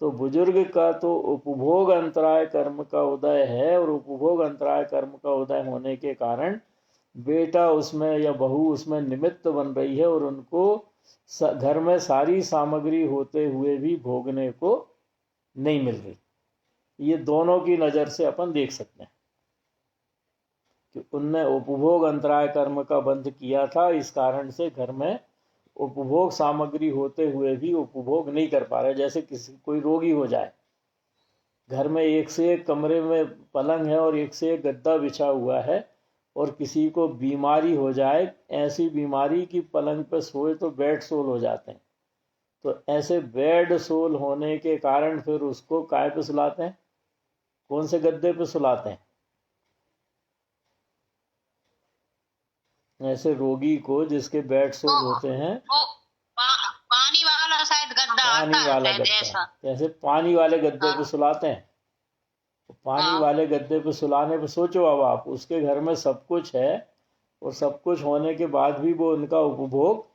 तो बुजुर्ग का तो उपभोग अंतराय कर्म का उदय है, और उपभोग अंतराय कर्म का उदय होने के कारण बेटा उसमें या बहू उसमें निमित्त बन रही है, और उनको घर में सारी सामग्री होते हुए भी भोगने को नहीं मिल रही। ये दोनों की नज़र से अपन देख सकते हैं कि उनने उपभोग अंतराय कर्म का बंध किया था, इस कारण से घर में उपभोग सामग्री होते हुए भी उपभोग नहीं कर पा रहे। जैसे कोई रोगी हो जाए, घर में एक से एक कमरे में पलंग है और एक से एक गद्दा बिछा हुआ है, और किसी को बीमारी हो जाए, ऐसी बीमारी की पलंग पर सोए तो बेड सोल हो जाते हैं। तो ऐसे बेड सोल होने के कारण फिर उसको काय पे सुलाते हैं, कौन से गद्दे पे सुलाते हैं? ऐसे रोगी को जिसके बेड सोर होते हैं, वो पानी वाला शायद गद्दा पानी आता है वाला शायद गद्दा, ऐसा। जैसे पानी वाले गद्दे पे सुलाते हैं, तो पानी हाँ। वाले गद्दे पे सुलाने पे सोचो, अब आप उसके घर में सब कुछ है और सब कुछ होने के बाद भी वो उनका उपभोग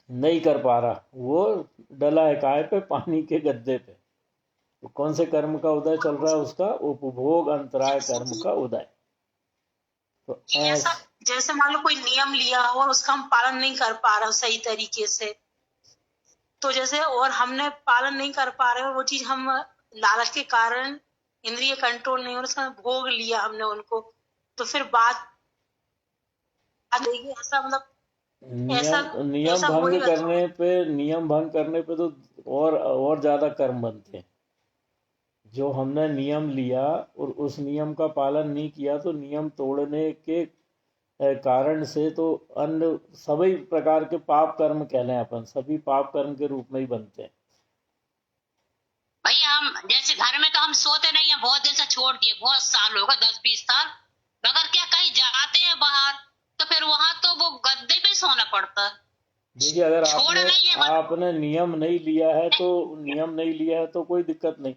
नहीं कर पा रहा, वो डला है काय पे, पानी के गद्दे पे। तो कौन से कर्म का उदय चल रहा है उसका? उपभोग अंतराय कर्म का उदय। तो ऐसा जैसे मान लो कोई नियम लिया और उसका हम पालन नहीं कर पा रहे हो सही तरीके से, तो जैसे और हमने पालन नहीं कर पा रहे हो वो चीज, हम लालच के कारण इंद्रिय कंट्रोल नहीं हो, उसका भोग लिया हमने उनको, तो फिर बात ऐसा मतलब नियम भंग करने पे तो और ज्यादा कर्म बनते हैं। जो हमने नियम लिया और उस नियम का पालन नहीं किया, तो नियम तोड़ने के कारण से तो अन्य सभी प्रकार के पाप कर्म कहलें अपन, सभी पाप कर्म के रूप में ही बनते हैं। भैया हम जैसे घर में तो हम सोते नहीं है, बहुत दिन से छोड़ दिए, बहुत साल हो गए, 10-20 साल। मगर क्या कहीं जाते हैं बाहर तो फिर वहां तो वो गद्दे पे सोना पड़ता है। देखिए, अगर छोड़ा नहीं है आपने नियम नहीं लिया है तो कोई दिक्कत नहीं,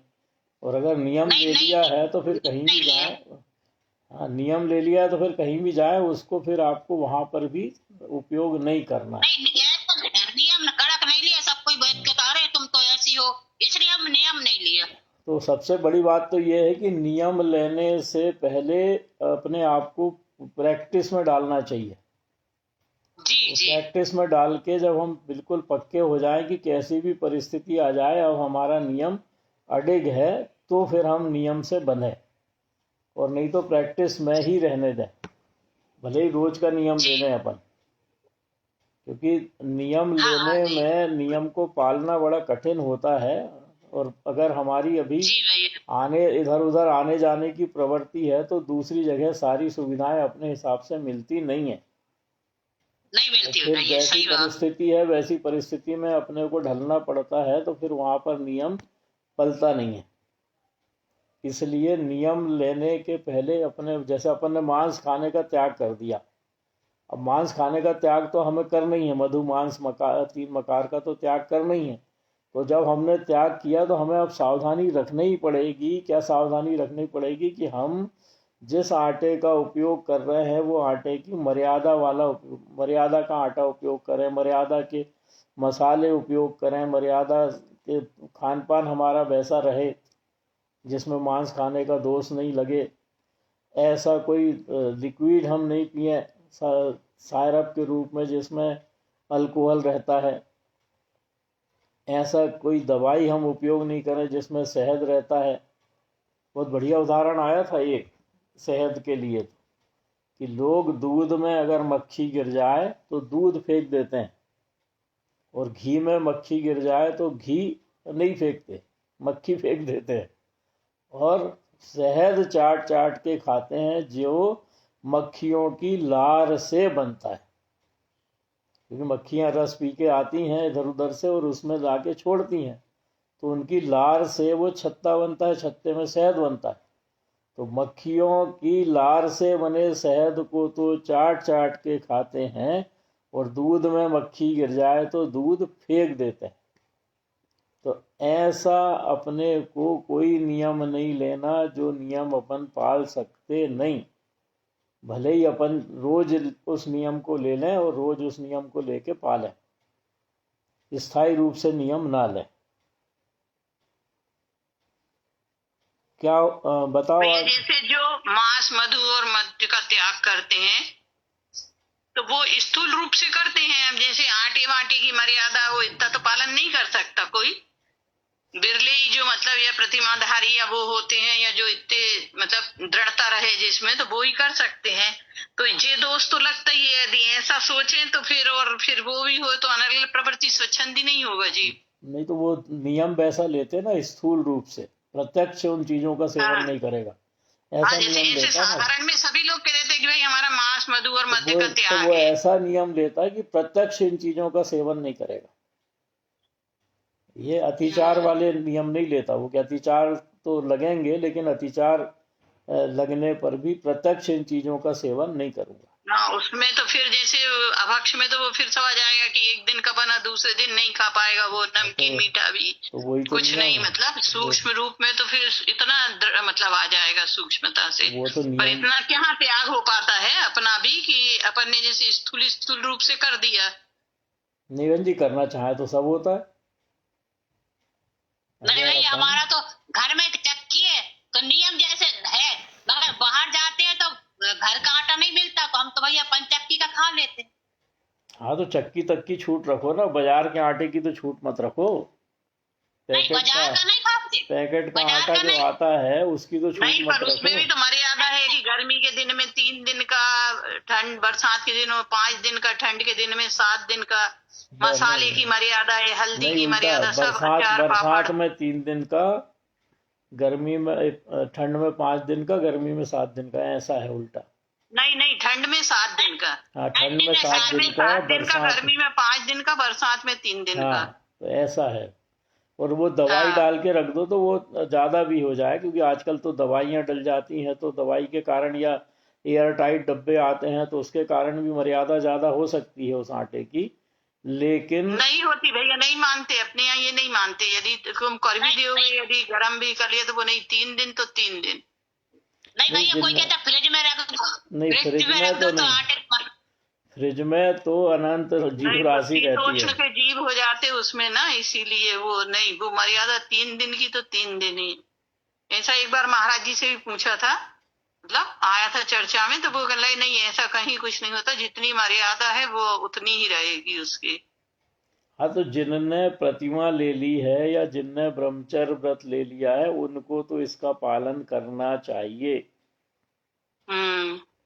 और अगर नियम ले लिया है तो फिर कहीं भी जाए, हाँ, नियम ले लिया है तो फिर कहीं भी जाए उसको फिर आपको वहां पर भी उपयोग नहीं करना है। नियम कड़क नहीं लिया, सब कोई बैठ के तारे तुम तो ऐसी हो, इसलिए हम नियम नहीं लिया। तो सबसे बड़ी बात तो ये है कि नियम लेने से पहले अपने आप को प्रैक्टिस में डालना चाहिए। जी जी। प्रैक्टिस में डाल के जब हम बिल्कुल पक्के हो जाएं कि कैसी भी परिस्थिति आ जाए अब हमारा नियम अडिग है, तो फिर हम नियम से बंधे, और नहीं तो प्रैक्टिस में ही रहने दें, भले ही रोज का नियम ले लें अपन, क्योंकि नियम लेने में नियम को पालना बड़ा कठिन होता है। और अगर हमारी अभी इधर उधर आने जाने की प्रवृत्ति है तो दूसरी जगह सारी सुविधाएं अपने हिसाब से मिलती नहीं है। फिर जैसी परिस्थिति है वैसी परिस्थिति में अपने को ढलना पड़ता है, तो फिर वहां पर नियम पलता नहीं है। इसलिए नियम लेने के पहले अपने, जैसे अपन ने मांस खाने का त्याग कर दिया, अब मांस खाने का त्याग तो हमें करना ही है, मधु मांस तीन मकार का तो त्याग करना ही है। तो जब हमने त्याग किया तो हमें अब सावधानी रखनी ही पड़ेगी। क्या सावधानी रखनी पड़ेगी? कि हम जिस आटे का उपयोग कर रहे हैं वो आटे की मर्यादा का आटा उपयोग करें, मर्यादा के मसाले उपयोग करें, मर्यादा के खान पान हमारा वैसा रहे जिसमें मांस खाने का दोष नहीं लगे। ऐसा कोई लिक्विड हम नहीं पिए सायरप के रूप में जिसमें अल्कोहल रहता है, ऐसा कोई दवाई हम उपयोग नहीं करें जिसमें शहद रहता है। बहुत बढ़िया उदाहरण आया था एक शहद के लिए, कि लोग दूध में अगर मक्खी गिर जाए तो दूध फेंक देते हैं, और घी में मक्खी गिर जाए तो घी नहीं फेंकते, मक्खी फेंक देते हैं, और शहद चाट के खाते हैं जो मक्खियों की लार से बनता है। क्योंकि मक्खियां रस पी के आती हैं इधर उधर से और उसमें लाके छोड़ती हैं, तो उनकी लार से वो छत्ता बनता है, छत्ते में शहद बनता है। तो मक्खियों की लार से बने शहद को तो चाट के खाते हैं, और दूध में मक्खी गिर जाए तो दूध फेंक देते हैं। तो ऐसा अपने को कोई नियम नहीं लेना जो नियम अपन पाल सकते नहीं। भले ही अपन रोज उस नियम को ले लें और रोज उस नियम को लेके पालें, स्थायी रूप से नियम ना लें। क्या बताओ आज? जैसे जो मांस मधु और मद्य का त्याग करते हैं तो वो स्थूल रूप से करते हैं। अब जैसे आटे वाटे की मर्यादा, वो इतना तो पालन नहीं कर सकता कोई, बिरले ही जो मतलब या प्रतिमाधारी या वो होते हैं, या जो इतने मतलब दृढ़ता रहे जिसमें, तो वो ही कर सकते हैं। तो ये दोष तो लगता ही है, यदि ऐसा सोचें तो फिर वो भी हो तो अनर्गल प्रवृत्ति स्वच्छंदी नहीं होगा जी। नहीं तो वो नियम वैसा लेते ना स्थूल रूप से, प्रत्यक्ष उन चीजों का सेवन नहीं करेगा, ऐसा नियम लेता ना। साधारण में सभी लोग कहते हैं कि भाई हमारा मांस मधु और मद्य का त्याग है। वो ऐसा नियम लेता है कि प्रत्यक्ष इन चीजों का सेवन नहीं करेगा। ये अतिचार वाले नियम नहीं लेता वो, कि अतिचार तो लगेंगे लेकिन अतिचार लगने पर भी प्रत्यक्ष इन चीजों का सेवन नहीं करूंगा। हाँ, उसमें तो फिर जैसे अभक्ष में तो वो फिर समझ आएगा कि एक दिन का बना दूसरे दिन नहीं खा पाएगा, वो नमकीन मीठा भी तो वही तो कुछ नियम नहीं, है। मतलब सूक्ष्म रूप में तो फिर इतना मतलब आ जाएगा सूक्ष्मता से। वो तो पर नियम, इतना क्या त्याग हो पाता है अपना भी कि अपन ने जैसे स्थूल रूप से कर दिया। निरंजन जी करना चाहे तो सब होता है। नहीं अगर भाई, अपन हमारा तो घर में एक चक्की है तो नियम जैसे है, मगर बाहर जाते हैं तो घर का आटा नहीं मिलता तो हम तो भैया पंचक्की का खा लेते हैं। हाँ तो चक्की तक की छूट रखो ना, बाजार के आटे की तो छूट मत रखो। नहीं, पैकेट का बाजार का नहीं खाते, पैकेट का बाजार आटा का जो नहीं। आता है उसकी तो छूट नहीं, मत पर उसमें रखो। भी तो मर्यादा है कि गर्मी के दिन में 3 दिन का ठंड, बरसात के दिन में 5 दिन का, ठंड के दिन में 7 दिन का, मसाले की मर्यादा है, हल्दी नहीं, की उल्टा, मर्यादा, सब बरसात अचार बरसात पापड़। में 3 दिन का, गर्मी में ठंड में 5 दिन का, गर्मी में 7 दिन का, ऐसा है उल्टा। नहीं नहीं, ठंड में 7 दिन का, हाँ, ठंड ठंडी में में 7 ठंड दिन में का, 7 दिन का, बरसात, गर्मी में 5 दिन का, बरसात में 3 दिन का। हाँ तो ऐसा है। और वो दवाई हाँ। डाल के रख दो तो वो ज़्यादा भी हो जाए, क्योंकि आजकल तो दवाइयाँ डल जाती हैं, तो दवाई के कारण या एयर टाइट डब्बे आते हैं तो उसके कारण भी मर्यादा ज़्यादा हो सकती है उस आटे की। लेकिन नहीं होती भैया, नहीं मानते अपने यहाँ, ये नहीं मानते। यदि तुम कर भी दोगे, यदि गर्म भी कर लिया तो वो नहीं, 3 दिन तो 3 दिन। नहीं नहीं, भैया, कोई जिनमें कहता फ्रिज में रख दो, नहीं, फ्रिज में रख दो तो नहीं, आटे फ्रिज में तो अनंत जीव नहीं, राशि रहती शीतोष्ण है। के जीव हो जाते उसमें ना, इसीलिए वो नहीं, वो मर्यादा 3 दिन की तो 3 दिन ही। ऐसा एक बार महाराज जी से भी पूछा था, मतलब आया था चर्चा में, तो वो कहने लगे नहीं, ऐसा कहीं कुछ नहीं होता, जितनी मर्यादा है वो उतनी ही रहेगी उसकी। हाँ तो जिनने प्रतिमा ले ली है या जिनने ब्रह्मचर्य व्रत ले लिया है उनको तो इसका पालन करना चाहिए।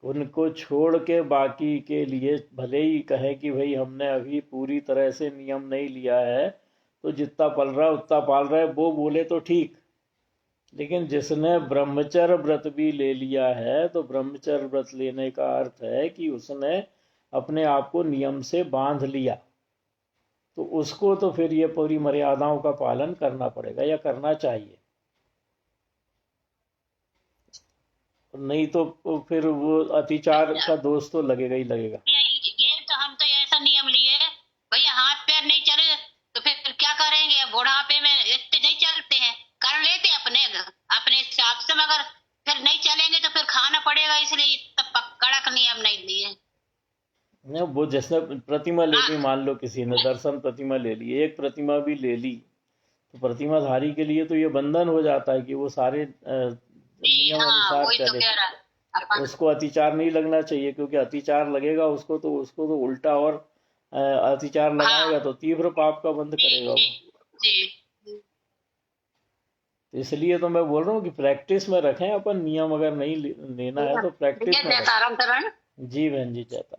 उनको छोड़ के बाकी के लिए भले ही कहे कि भाई हमने अभी पूरी तरह से नियम नहीं लिया है, तो जितना पल रहा है उतना पाल रहा है, वो बोले तो ठीक। लेकिन जिसने ब्रह्मचर्य व्रत भी ले लिया है तो ब्रह्मचर्य व्रत लेने का अर्थ है कि उसने अपने आप को नियम से बांध लिया, तो उसको तो फिर ये पूरी मर्यादाओं का पालन करना पड़ेगा या करना चाहिए। नहीं तो फिर वो अतिचार का दोष तो लगेगा ही लगेगा। ये तो हम तो ऐसा नियम लिए है भैया, हाथ पैर नहीं चले तो फिर क्या करेंगे, बुढ़ापे में इतने नहीं चलते हैं, कर लेते अपने हिसाब से, मगर फिर नहीं चलेंगे तो फिर खाना पड़ेगा, इसलिए इतना कड़क नियम नहीं लिए। वो जिसने प्रतिमा ले ली, मान लो किसी ने दर्शन प्रतिमा ले ली, एक प्रतिमा भी ले ली, तो प्रतिमाधारी के लिए तो ये बंधन हो जाता है कि वो सारे नियम अनुसार वही तो चले। कह रहा है। उसको अतिचार नहीं लगना चाहिए, क्योंकि अतिचार लगेगा उसको तो उल्टा और अतिचार लगाएगा तो तीव्र पाप का बंध करेगा वो। तो इसलिए तो मैं बोल रहा हूँ कि प्रैक्टिस में रखें अपन नियम, अगर नहीं लेना है तो प्रैक्टिस में रखें। जी बहन जी, चाहता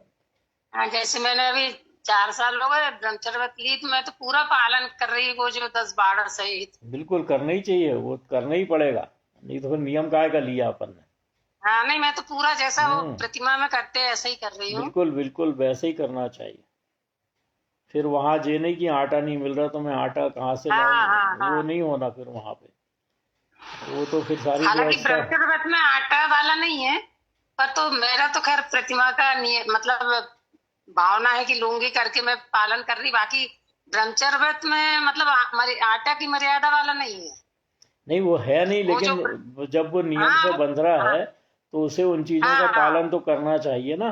हाँ, जैसे मैंने अभी 4 साल हो गए ब्रह्मचर्य व्रत ली, तो मैं तो पूरा पालन कर रही हूँ, वो जो 10-12 सहित। बिल्कुल करना ही चाहिए, वो करना ही पड़ेगा, नहीं तो फिर नियम काय का लिया अपन ने। हाँ, नहीं मैं तो पूरा जैसा वो प्रतिमा में करते हैं ऐसा ही कर रही हूँ। बिल्कुल बिल्कुल वैसे ही करना चाहिए। फिर वहां ये नहीं कि आटा नहीं मिल रहा तो मैं आटा कहाँ से लाऊं, वो नहीं होना फिर वहां पे, वो तो फिर सारी हालांकि ब्रह्मचर्य व्रत में आटा वाला नहीं है, पर तो मेरा तो खैर प्रतिमा का मतलब भावना है कि लूंगी करके मैं पालन कर रही। बाकी ब्रह्मचर्य व्रत में मतलब आटा की मर्यादा वाला नहीं है। नहीं वो है नहीं, लेकिन जब वो नियम से बंध रहा है तो उसे उन चीजों का पालन तो करना चाहिए ना।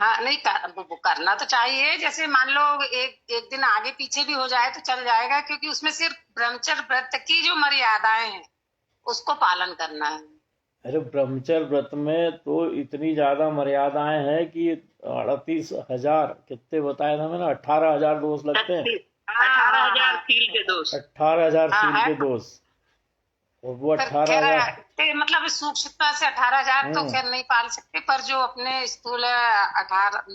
हाँ, नहीं वो करना तो चाहिए। जैसे मान लो एक दिन आगे पीछे भी हो जाए तो चल जाएगा, क्योंकि उसमें सिर्फ ब्रह्मचर्य व्रत की जो मर्यादाएं हैं उसको पालन करना है। अरे ब्रह्मचर्य व्रत में तो इतनी ज्यादा मर्यादाएं हैं कि 38,000 कितने बताया था मैंने, 18,000 दोष लगते हैं। 18,000 सील के दोष, 18,000 सील के दोष, और वो 18,000 मतलब सूक्ष्मता से 18,000 तो खैर नहीं पाल सकते, पर जो अपने स्थूल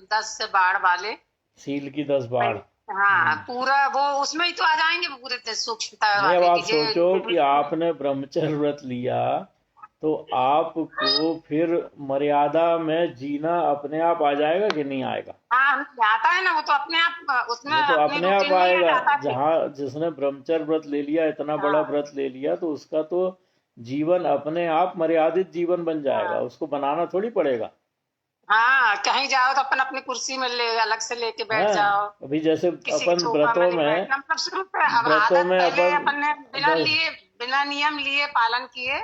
10 से बाढ़ वाले सील की 10 बाढ़, हाँ पूरा वो उसमें ही तो आ जाएंगे पूरे सूक्ष्मता। अब आप सोचो कि आपने ब्रह्मचर्य व्रत लिया तो आपको फिर मर्यादा में जीना अपने आप आ जाएगा कि नहीं आएगा? हाँ, आता है ना, वो तो अपने आप उसमें वो तो अपने आप आएगा। जहाँ जिसने ब्रह्मचर्य व्रत ले लिया, इतना बड़ा व्रत ले लिया, तो उसका तो जीवन अपने आप मर्यादित जीवन बन जाएगा, उसको बनाना थोड़ी पड़ेगा। हाँ, कहीं जाओ तो अपन अपनी कुर्सी में अलग से लेके बैठ हाँ, जाओ, अभी जैसे किसी के अपन सोफा में व्रतों नहीं में बैठना, मतलब शुरू से अब व्रतों आदत में पहले अपन ने बस बिना नियम लिए पालन किए।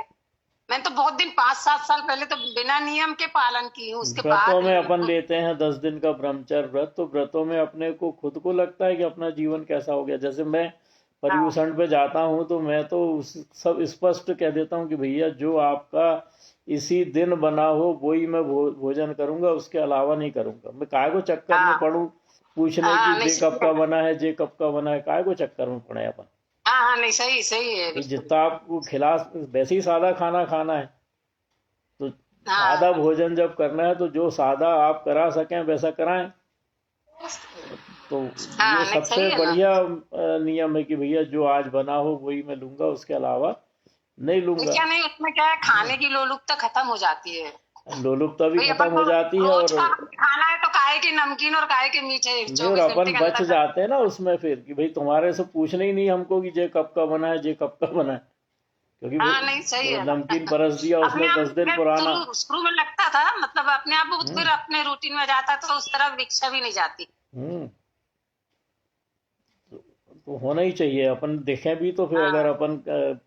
मैं तो बहुत दिन 5-7 साल पहले तो बिना नियम के पालन की हूँ, उसके व्रतों बाद में अपन लेते हैं 10 दिन का ब्रह्मचर्य व्रत, तो व्रतों में अपने को खुद को लगता है कि अपना जीवन कैसा हो गया। जैसे मैं पर्यूषण पे जाता हूँ तो मैं तो सब स्पष्ट कह देता हूँ कि भैया जो आपका इसी दिन बना हो वही मैं भोजन करूंगा, उसके अलावा नहीं करूंगा। मैं काय को चक्कर में पढ़ूं पूछने की जे कब का बना है, जे कब का बना है, काय को चक्कर में पड़े अपन। हाँ, नहीं, सही सही है, तो जितना आपको खिला वैसे ही सादा खाना खाना है, तो सादा भोजन जब करना है तो जो सादा आप करा सकें वैसा कराएं। तो ये सबसे बढ़िया नियम है कि भैया जो आज बना हो वही मैं लूंगा, उसके अलावा नहीं लूंगा। क्या नहीं, उसमें क्या है, खाने की लोलुपता खत्म हो जाती है, लोलुपता भी खत्म हो जाती है, और खाना है तो काहे के नमकीन और काहे के मीठे, और अपन बच जाते हैं ना उसमें फिर कि भाई तुम्हारे से पूछना ही नहीं हमको कि जे कब का बना है, जे कब का बना है, क्योंकि नहीं सही है, नमकीन परस दिया उसमें 10 दिन पुराना। शुरू में लगता था, मतलब अपने आप फिर अपने रूटीन में जाता तो उस तरफ इच्छा भी नहीं जाती। तो होना ही चाहिए, अपन देखें भी तो फिर अगर अपन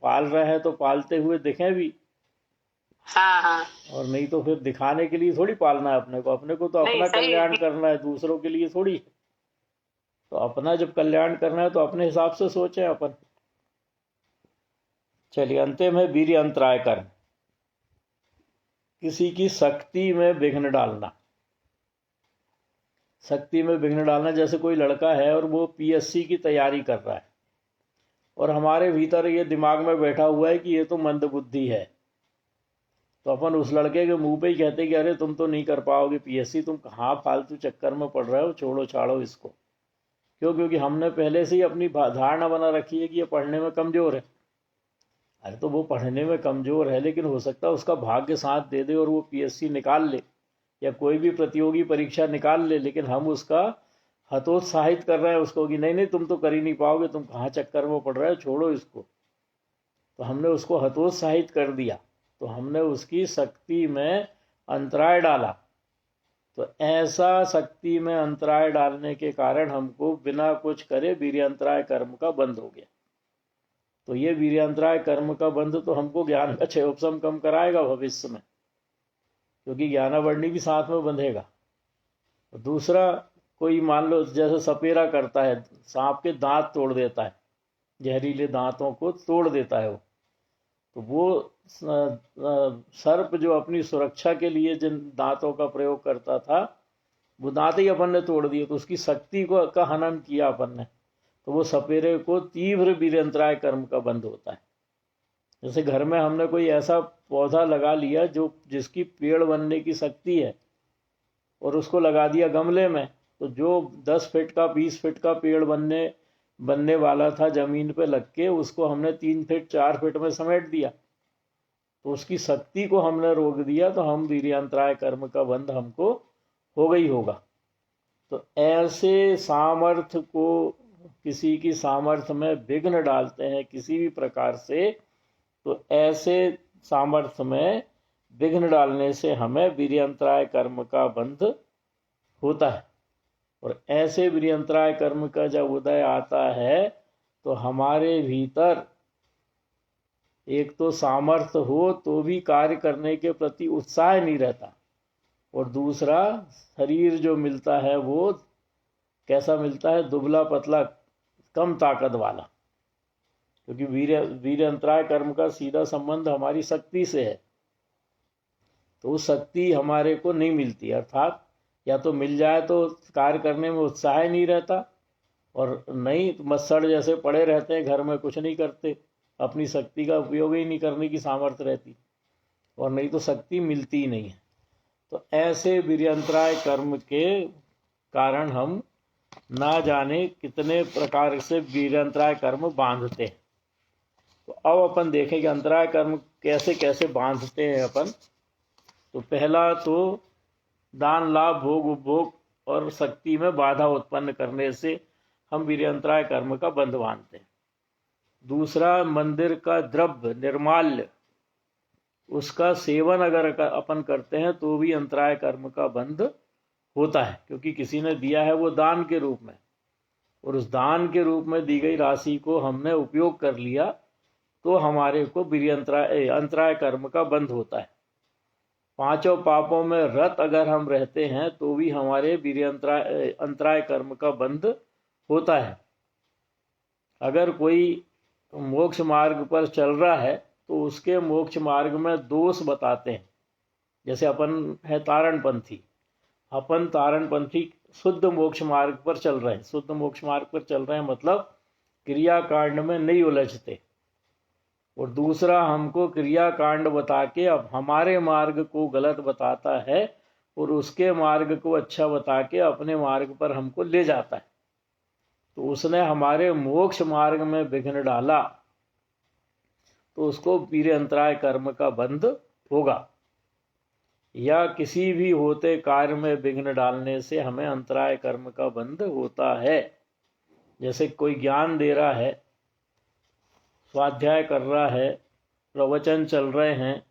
पाल रहे हैं तो पालते हुए देखें भी। हाँ। और नहीं तो फिर दिखाने के लिए थोड़ी पालना है अपने को तो अपना कल्याण करना है, दूसरों के लिए थोड़ी। तो अपना जब कल्याण करना है तो अपने हिसाब से सोचें अपन। चलिए, अंतिम है वीर्य अंतराय कर्म। किसी की शक्ति में विघ्न डालना। शक्ति में विघ्न डालना, जैसे कोई लड़का है और वो पीएससी की तैयारी कर रहा है और हमारे भीतर ये दिमाग में बैठा हुआ है कि ये तो मंदबुद्धि है, तो अपन उस लड़के के मुंह पे ही कहते कि अरे तुम तो नहीं कर पाओगे पीएससी, तुम कहाँ फालतू चक्कर में पड़ रहे हो, छोड़ो छाड़ो इसको। क्यों? क्योंकि हमने पहले से ही अपनी धारणा बना रखी है कि ये पढ़ने में कमज़ोर है। अरे तो वो पढ़ने में कमज़ोर है, लेकिन हो सकता है उसका भाग्य साथ दे दे और वो पीएससी निकाल ले या कोई भी प्रतियोगी परीक्षा निकाल ले, लेकिन हम उसका हतोत्साहित कर रहे हैं उसको कि नहीं तुम तो कर ही नहीं पाओगे, तुम कहाँ चक्कर में पड़ रहे हो, छोड़ो इसको। तो हमने उसको हतोत्साहित कर दिया, तो हमने उसकी शक्ति में अंतराय डाला। तो ऐसा शक्ति में अंतराय डालने के कारण हमको बिना कुछ करे वीर्यांतराय कर्म का बंध हो गया। तो ये वीर्यांतराय कर्म का बंध तो हमको ज्ञान का क्षयोपशम कम कराएगा भविष्य में, क्योंकि ज्ञानावरणी भी साथ में बंधेगा। तो दूसरा, कोई मान लो जैसे सपेरा करता है, सांप के दांत तोड़ देता है, जहरीले दांतों को तोड़ देता है तो वो सर्प जो अपनी सुरक्षा के लिए जिन दांतों का प्रयोग करता था वो दांत ही अपन ने तोड़ दिए, तो उसकी शक्ति को का हनन किया अपन ने। तो वो सपेरे को तीव्र वीर्यंतराय कर्म का बंध होता है। जैसे घर में हमने कोई ऐसा पौधा लगा लिया जिसकी पेड़ बनने की शक्ति है और उसको लगा दिया गमले में, तो जो 10 फीट का 20 फीट का पेड़ बनने वाला था जमीन पे लग के, उसको हमने 3 फीट 4 फीट में समेट दिया, तो उसकी शक्ति को हमने रोक दिया, तो हम वीर्यांतराय कर्म का बंध हमको हो गई होगा। तो ऐसे सामर्थ्य को, किसी की सामर्थ्य में विघ्न डालते हैं किसी भी प्रकार से, तो ऐसे सामर्थ्य में विघ्न डालने से हमें वीर्यांतराय कर्म का बंध होता है। और ऐसे वीर्यांतराय कर्म का जब उदय आता है तो हमारे भीतर एक तो सामर्थ्य हो तो भी कार्य करने के प्रति उत्साह नहीं रहता, और दूसरा शरीर जो मिलता है वो कैसा मिलता है, दुबला पतला कम ताकत वाला। क्योंकि वीर्यांतराय कर्म का सीधा संबंध हमारी शक्ति से है, तो उस शक्ति हमारे को नहीं मिलती, अर्थात या तो मिल जाए तो कार्य करने में उत्साह नहीं रहता, और नहीं मच्छर जैसे पड़े रहते हैं घर में, कुछ नहीं करते, अपनी शक्ति का उपयोग ही नहीं करने की सामर्थ्य रहती, और नहीं तो शक्ति मिलती ही नहीं है। तो ऐसे वीर्यांतराय कर्म के कारण हम ना जाने कितने प्रकार से वीर्यांतराय कर्म बांधते हैं। तो अब अपन देखें कि अंतराय कर्म कैसे कैसे बांधते हैं अपन। तो पहला तो दान लाभ भोग उपभोग और शक्ति में बाधा उत्पन्न करने से हम वीर्यांतराय कर्म का बंध बांधते हैं। दूसरा, मंदिर का द्रव्य निर्माल्य उसका सेवन अगर अपन करते हैं तो भी अंतराय कर्म का बंध होता है, क्योंकि किसी ने दिया है वो दान के रूप में, और उस दान के रूप में दी गई राशि को हमने उपयोग कर लिया तो हमारे को अंतराय कर्म का बंध होता है। पांचों पापों में रत अगर हम रहते हैं तो भी हमारे अंतराय कर्म का बंध होता है। अगर कोई मोक्ष मार्ग पर चल रहा है तो उसके मोक्ष मार्ग में दोष बताते हैं। जैसे अपन है तारणपंथी, अपन तारणपंथी शुद्ध मोक्ष मार्ग पर चल रहे हैं। शुद्ध मोक्ष मार्ग पर चल रहे हैं मतलब क्रियाकांड में नहीं उलझते, और दूसरा हमको क्रियाकांड बता के अब हमारे मार्ग को गलत बताता है और उसके मार्ग को अच्छा बता के अपने मार्ग पर हमको ले जाता है। तो उसने हमारे मोक्ष मार्ग में विघ्न डाला तो उसको वीर्य अंतराय कर्म का बंध होगा। या किसी भी होते कार्य में विघ्न डालने से हमें अंतराय कर्म का बंध होता है। जैसे कोई ज्ञान दे रहा है, स्वाध्याय कर रहा है, प्रवचन चल रहे हैं,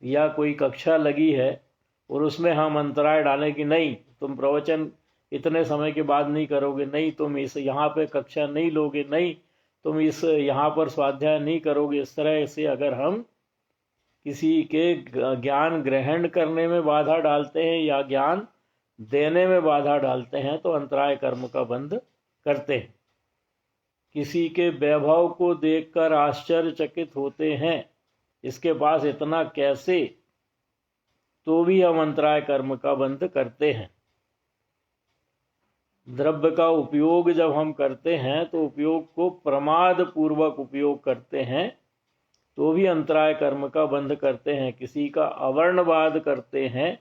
या कोई कक्षा लगी है और उसमें हम अंतराय डालें कि नहीं तुम प्रवचन इतने समय के बाद नहीं करोगे, नहीं तुम इस यहाँ पे कक्षा नहीं लोगे, नहीं तुम इस यहाँ पर स्वाध्याय नहीं करोगे, इस तरह से अगर हम किसी के ज्ञान ग्रहण करने में बाधा डालते हैं या ज्ञान देने में बाधा डालते हैं तो अंतराय कर्म का बंध करते हैं। किसी के वैभव को देखकर आश्चर्यचकित होते हैं, इसके पास इतना कैसे, तो भी हम अंतराय कर्म का बंध करते हैं। द्रव्य का उपयोग जब हम करते हैं तो उपयोग को प्रमाद पूर्वक उपयोग करते हैं तो भी अंतराय कर्म का बंध करते हैं। किसी का अवर्णवाद करते हैं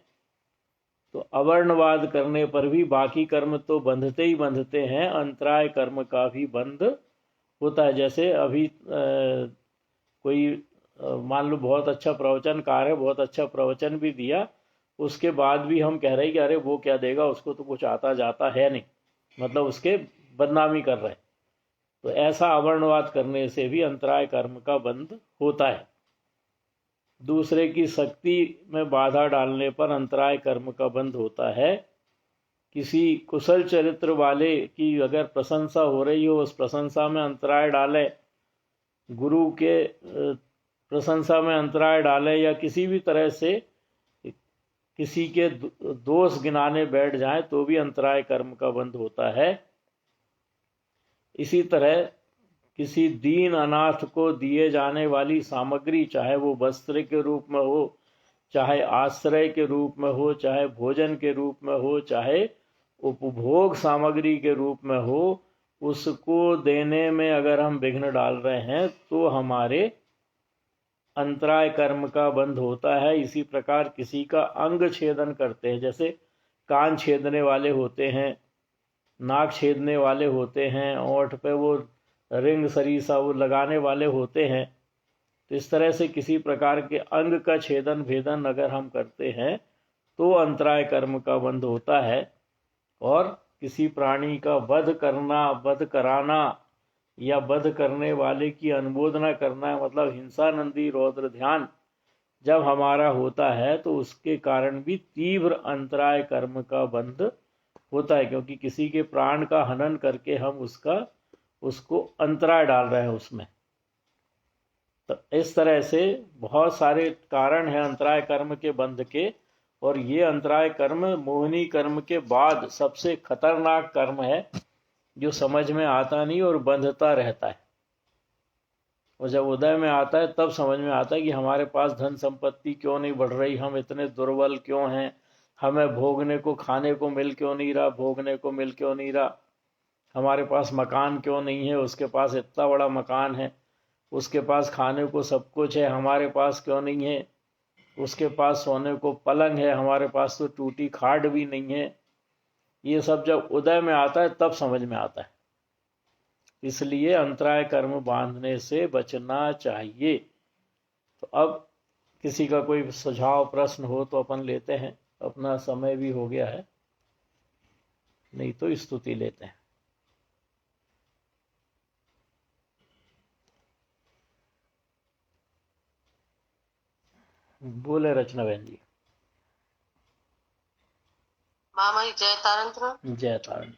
तो अवर्णवाद करने पर भी बाकी कर्म तो बंधते ही बंधते हैं, अंतराय कर्म का भी बंध होता है। जैसे अभी कोई मान लो बहुत अच्छा प्रवचनकार है, बहुत अच्छा प्रवचन भी दिया, उसके बाद भी हम कह रहे हैं कि अरे वो क्या देगा, उसको तो कुछ आता जाता है नहीं, मतलब उसके बदनामी कर रहे हैं। तो ऐसा अवर्णवाद करने से भी अंतराय कर्म का बंध होता है। दूसरे की शक्ति में बाधा डालने पर अंतराय कर्म का बंध होता है। किसी कुशल चरित्र वाले की अगर प्रशंसा हो रही हो, उस प्रशंसा में अंतराय डाले, गुरु के प्रशंसा में अंतराय डाले, या किसी भी तरह से किसी के दोष गिनाने बैठ जाए तो भी अंतराय कर्म का बंध होता है। इसी तरह किसी दीन अनाथ को दिए जाने वाली सामग्री, चाहे वो वस्त्र के रूप में हो, चाहे आश्रय के रूप में हो, चाहे भोजन के रूप में हो, चाहे उपभोग सामग्री के रूप में हो, उसको देने में अगर हम विघ्न डाल रहे हैं तो हमारे अंतराय कर्म का बंध होता है। इसी प्रकार किसी का अंग छेदन करते हैं, जैसे कान छेदने वाले होते हैं, नाक छेदने वाले होते हैं, ओंठ पे वो रिंग सरीसा वो लगाने वाले होते हैं। तो इस तरह से किसी प्रकार के अंग का छेदन भेदन अगर हम करते हैं तो अंतराय कर्म का बंध होता है। और किसी प्राणी का वध करना, वध कराना या वध करने वाले की अनुमोदना करना, मतलब हिंसा नंदी रौद्र ध्यान जब हमारा होता है तो उसके कारण भी तीव्र अंतराय कर्म का बंध होता है, क्योंकि किसी के प्राण का हनन करके हम उसको अंतराय डाल रहे हैं उसमें। तो इस तरह से बहुत सारे कारण हैं अंतराय कर्म के बंध के, और ये अंतराय कर्म मोहिनी कर्म के बाद सबसे खतरनाक कर्म है, जो समझ में आता नहीं और बंधता रहता है। और जब उदय में आता है तब समझ में आता है कि हमारे पास धन संपत्ति क्यों नहीं बढ़ रही, हम इतने दुर्बल क्यों हैं, हमें भोगने को खाने को मिल क्यों नहीं रहा, भोगने को मिल क्यों नहीं रहा, हमारे पास मकान क्यों नहीं है, उसके पास इतना बड़ा मकान है, उसके पास खाने को सब कुछ है, हमारे पास क्यों नहीं है, उसके पास सोने को पलंग है, हमारे पास तो टूटी खाट भी नहीं है। ये सब जब उदय में आता है तब समझ में आता है। इसलिए अंतराय कर्म बांधने से बचना चाहिए। तो अब किसी का कोई सुझाव प्रश्न हो तो अपन लेते हैं, अपना समय भी हो गया है, नहीं तो स्तुति लेते हैं। बोले रचना बहन जी। मामा जी जय तारंत्र। जय तारण।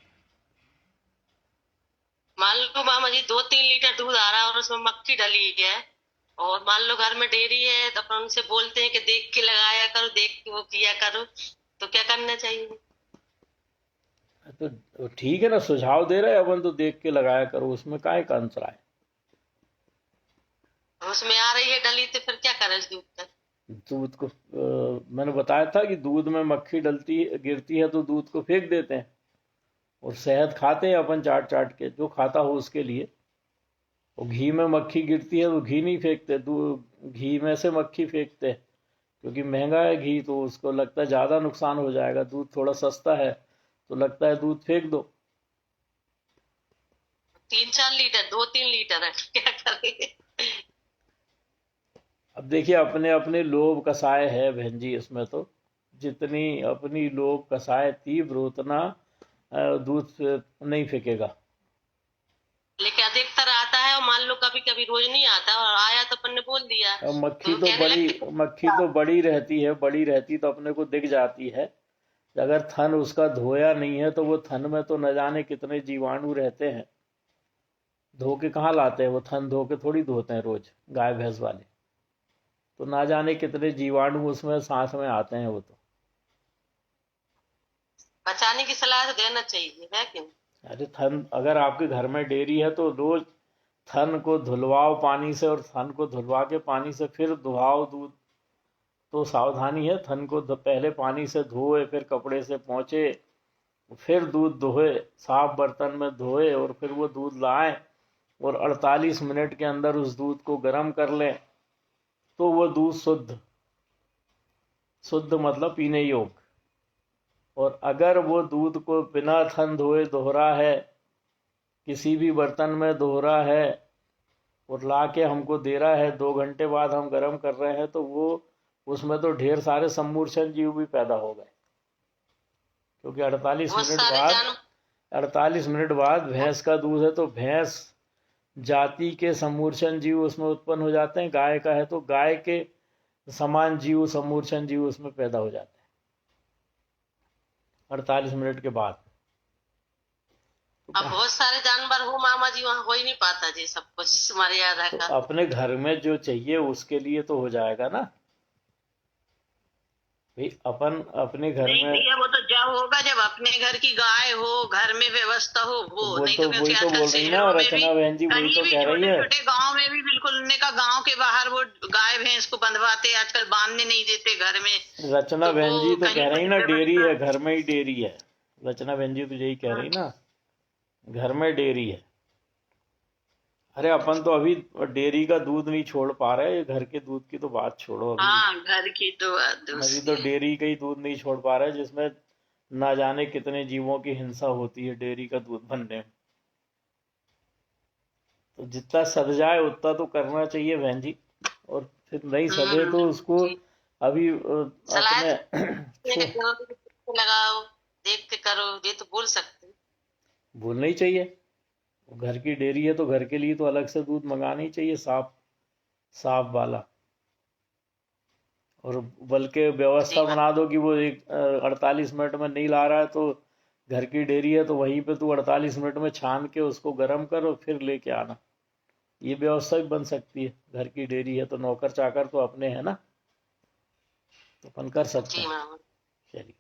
मान लो मामा जी 2-3 लीटर दूध आ रहा है और उसमें मक्खी डली है, और मान लो घर में डेयरी है तो अपन उनसे बोलते हैं कि देख के लगाया करो, देख के वो किया करो, तो क्या करना चाहिए? तो ठीक है ना, सुझाव दे रहे हैं अपन, तो देख के लगाया करो, उसमें काहे का अंतर है। उसमें आ रही है डली तो फिर क्या करें इस दूध का? दूध को मैंने बताया था कि दूध में मक्खी डलती गिरती है तो दूध को फेंक देते हैं, और शहद खाते हैं अपन चाट चाट के, जो खाता हो उसके लिए। और घी में मक्खी गिरती है तो घी नहीं फेंकते, घी में से मक्खी फेंकते हैं, क्योंकि महंगा है घी, तो उसको लगता है ज़्यादा नुकसान हो जाएगा, दूध थोड़ा सस्ता है तो लगता है दूध फेंक दो। 3-4 लीटर, 2-3 लीटर है, क्या करें? अब देखिए, अपने अपने लोभ कसाय है बहन जी, इसमें तो जितनी अपनी लोभ कसाय तीव्र उतना दूध नहीं फेंकेगा। लेकिन अधिकतर आता है, और मान लो कभी कभी रोज नहीं आता, और आया तो अपन ने बोल दिया अब तो वो कहने लगते मक्खी तो बड़ी रहती है, बड़ी रहती तो अपने को दिख जाती है। अगर थन उसका धोया नहीं है तो वो थन में तो न जाने कितने जीवाणु रहते हैं, धो के कहाँ लाते हैं, वो थन धो के थोड़ी धोते हैं रोज गाय भैंस वाले, तो ना जाने कितने जीवाणु उसमें सांस में आते हैं वो तो। बचाने की सलाह तो देना चाहिए, है कि नहीं? अरे थन, अगर आपके घर में डेयरी है तो रोज थन को धुलवाओ पानी से, और थन को धुलवा के पानी से फिर दुहाओ दूध। तो सावधानी है, थन को पहले पानी से धोए, फिर कपड़े से पोंछे, फिर दूध दोहे, साफ बर्तन में धोए, और फिर वो दूध लाएं, और 48 मिनट के अंदर उस दूध को गर्म कर लें, तो वो दूध शुद्ध, शुद्ध मतलब पीने योग्य। और अगर वो दूध को बिना थन धोए दोहरा है, किसी भी बर्तन में दोहरा है, और ला के हमको दे रहा है, 2 घंटे बाद हम गर्म कर रहे हैं, तो वो उसमें तो ढेर सारे सम्मूर्छन जीव भी पैदा हो गए, क्योंकि 48 मिनट बाद भैंस का दूध है तो भैंस जाति के सम्मूर्छन जीव उसमें उत्पन्न हो जाते हैं, गाय का है तो गाय के समान जीव सम्मूर्छन जीव उसमें पैदा हो जाते हैं 48 मिनट के बाद। अब बहुत सारे जानवर हो मामा जी, वहाँ हो ही नहीं पाता जी सब कुछ मर्यादा तो का। अपने घर में जो चाहिए उसके लिए तो हो जाएगा ना भाई, अपन अपने घर नहीं में। भैया, वो तो जब होगा जब अपने घर की गाय हो, घर में व्यवस्था हो, वो नहीं तो वही क्योंकि तो आजकल बोल रही ना शहरों में भी रचना बहन जी, वही कहीं तो भी कह रही छोटे है। छोटे गांव में भी बिल्कुल उनने का गांव के बाहर वो गाय भैंस को बंधवाते, आजकल बांधने नहीं देते घर में। रचना तो बहन जी वो तो कहीं कह रही कुछ ना डेयरी व्यवस्था। है, घर में ही डेयरी है। रचना बहन जी तो यही कह रही ना, घर में डेयरी है। अरे अपन तो अभी डेयरी का दूध नहीं छोड़ पा रहे, घर के दूध की तो बात छोड़ो अभी। हाँ, घर की तो बात अभी तो दूसरी। डेयरी का ही दूध नहीं छोड़ पा रहे, जिसमें ना जाने कितने जीवों की हिंसा होती है डेयरी का दूध बनने में। तो जितना सध जाए उतना तो करना चाहिए बहन जी, और फिर नहीं सधे तो उसको जी। अभी सलाह अपने लगाओ, देख के करो, ये तो बोल सकते। भूलना ही चाहिए। घर की डेयरी है तो घर के लिए तो अलग से दूध मंगाना ही चाहिए, साफ साफ वाला। और बल्कि व्यवस्था जी बना दो कि वो 48 मिनट में नहीं ला रहा है तो घर की डेयरी है तो वहीं पे तू 48 मिनट में छान के उसको गर्म करो फिर लेके आना। ये व्यवस्था भी बन सकती है, घर की डेयरी है तो नौकर चाकर तो अपने है ना, तो अपन कर सकते जी हैं। मामा। चलिए।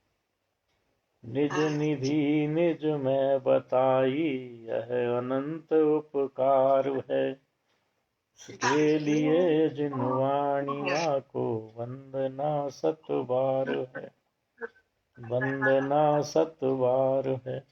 निज निधि निज में बताई, यह अनंत उपकार है, के लिए जिन वाणी माँ को वंदना सत बार है, वंदना सत बार है।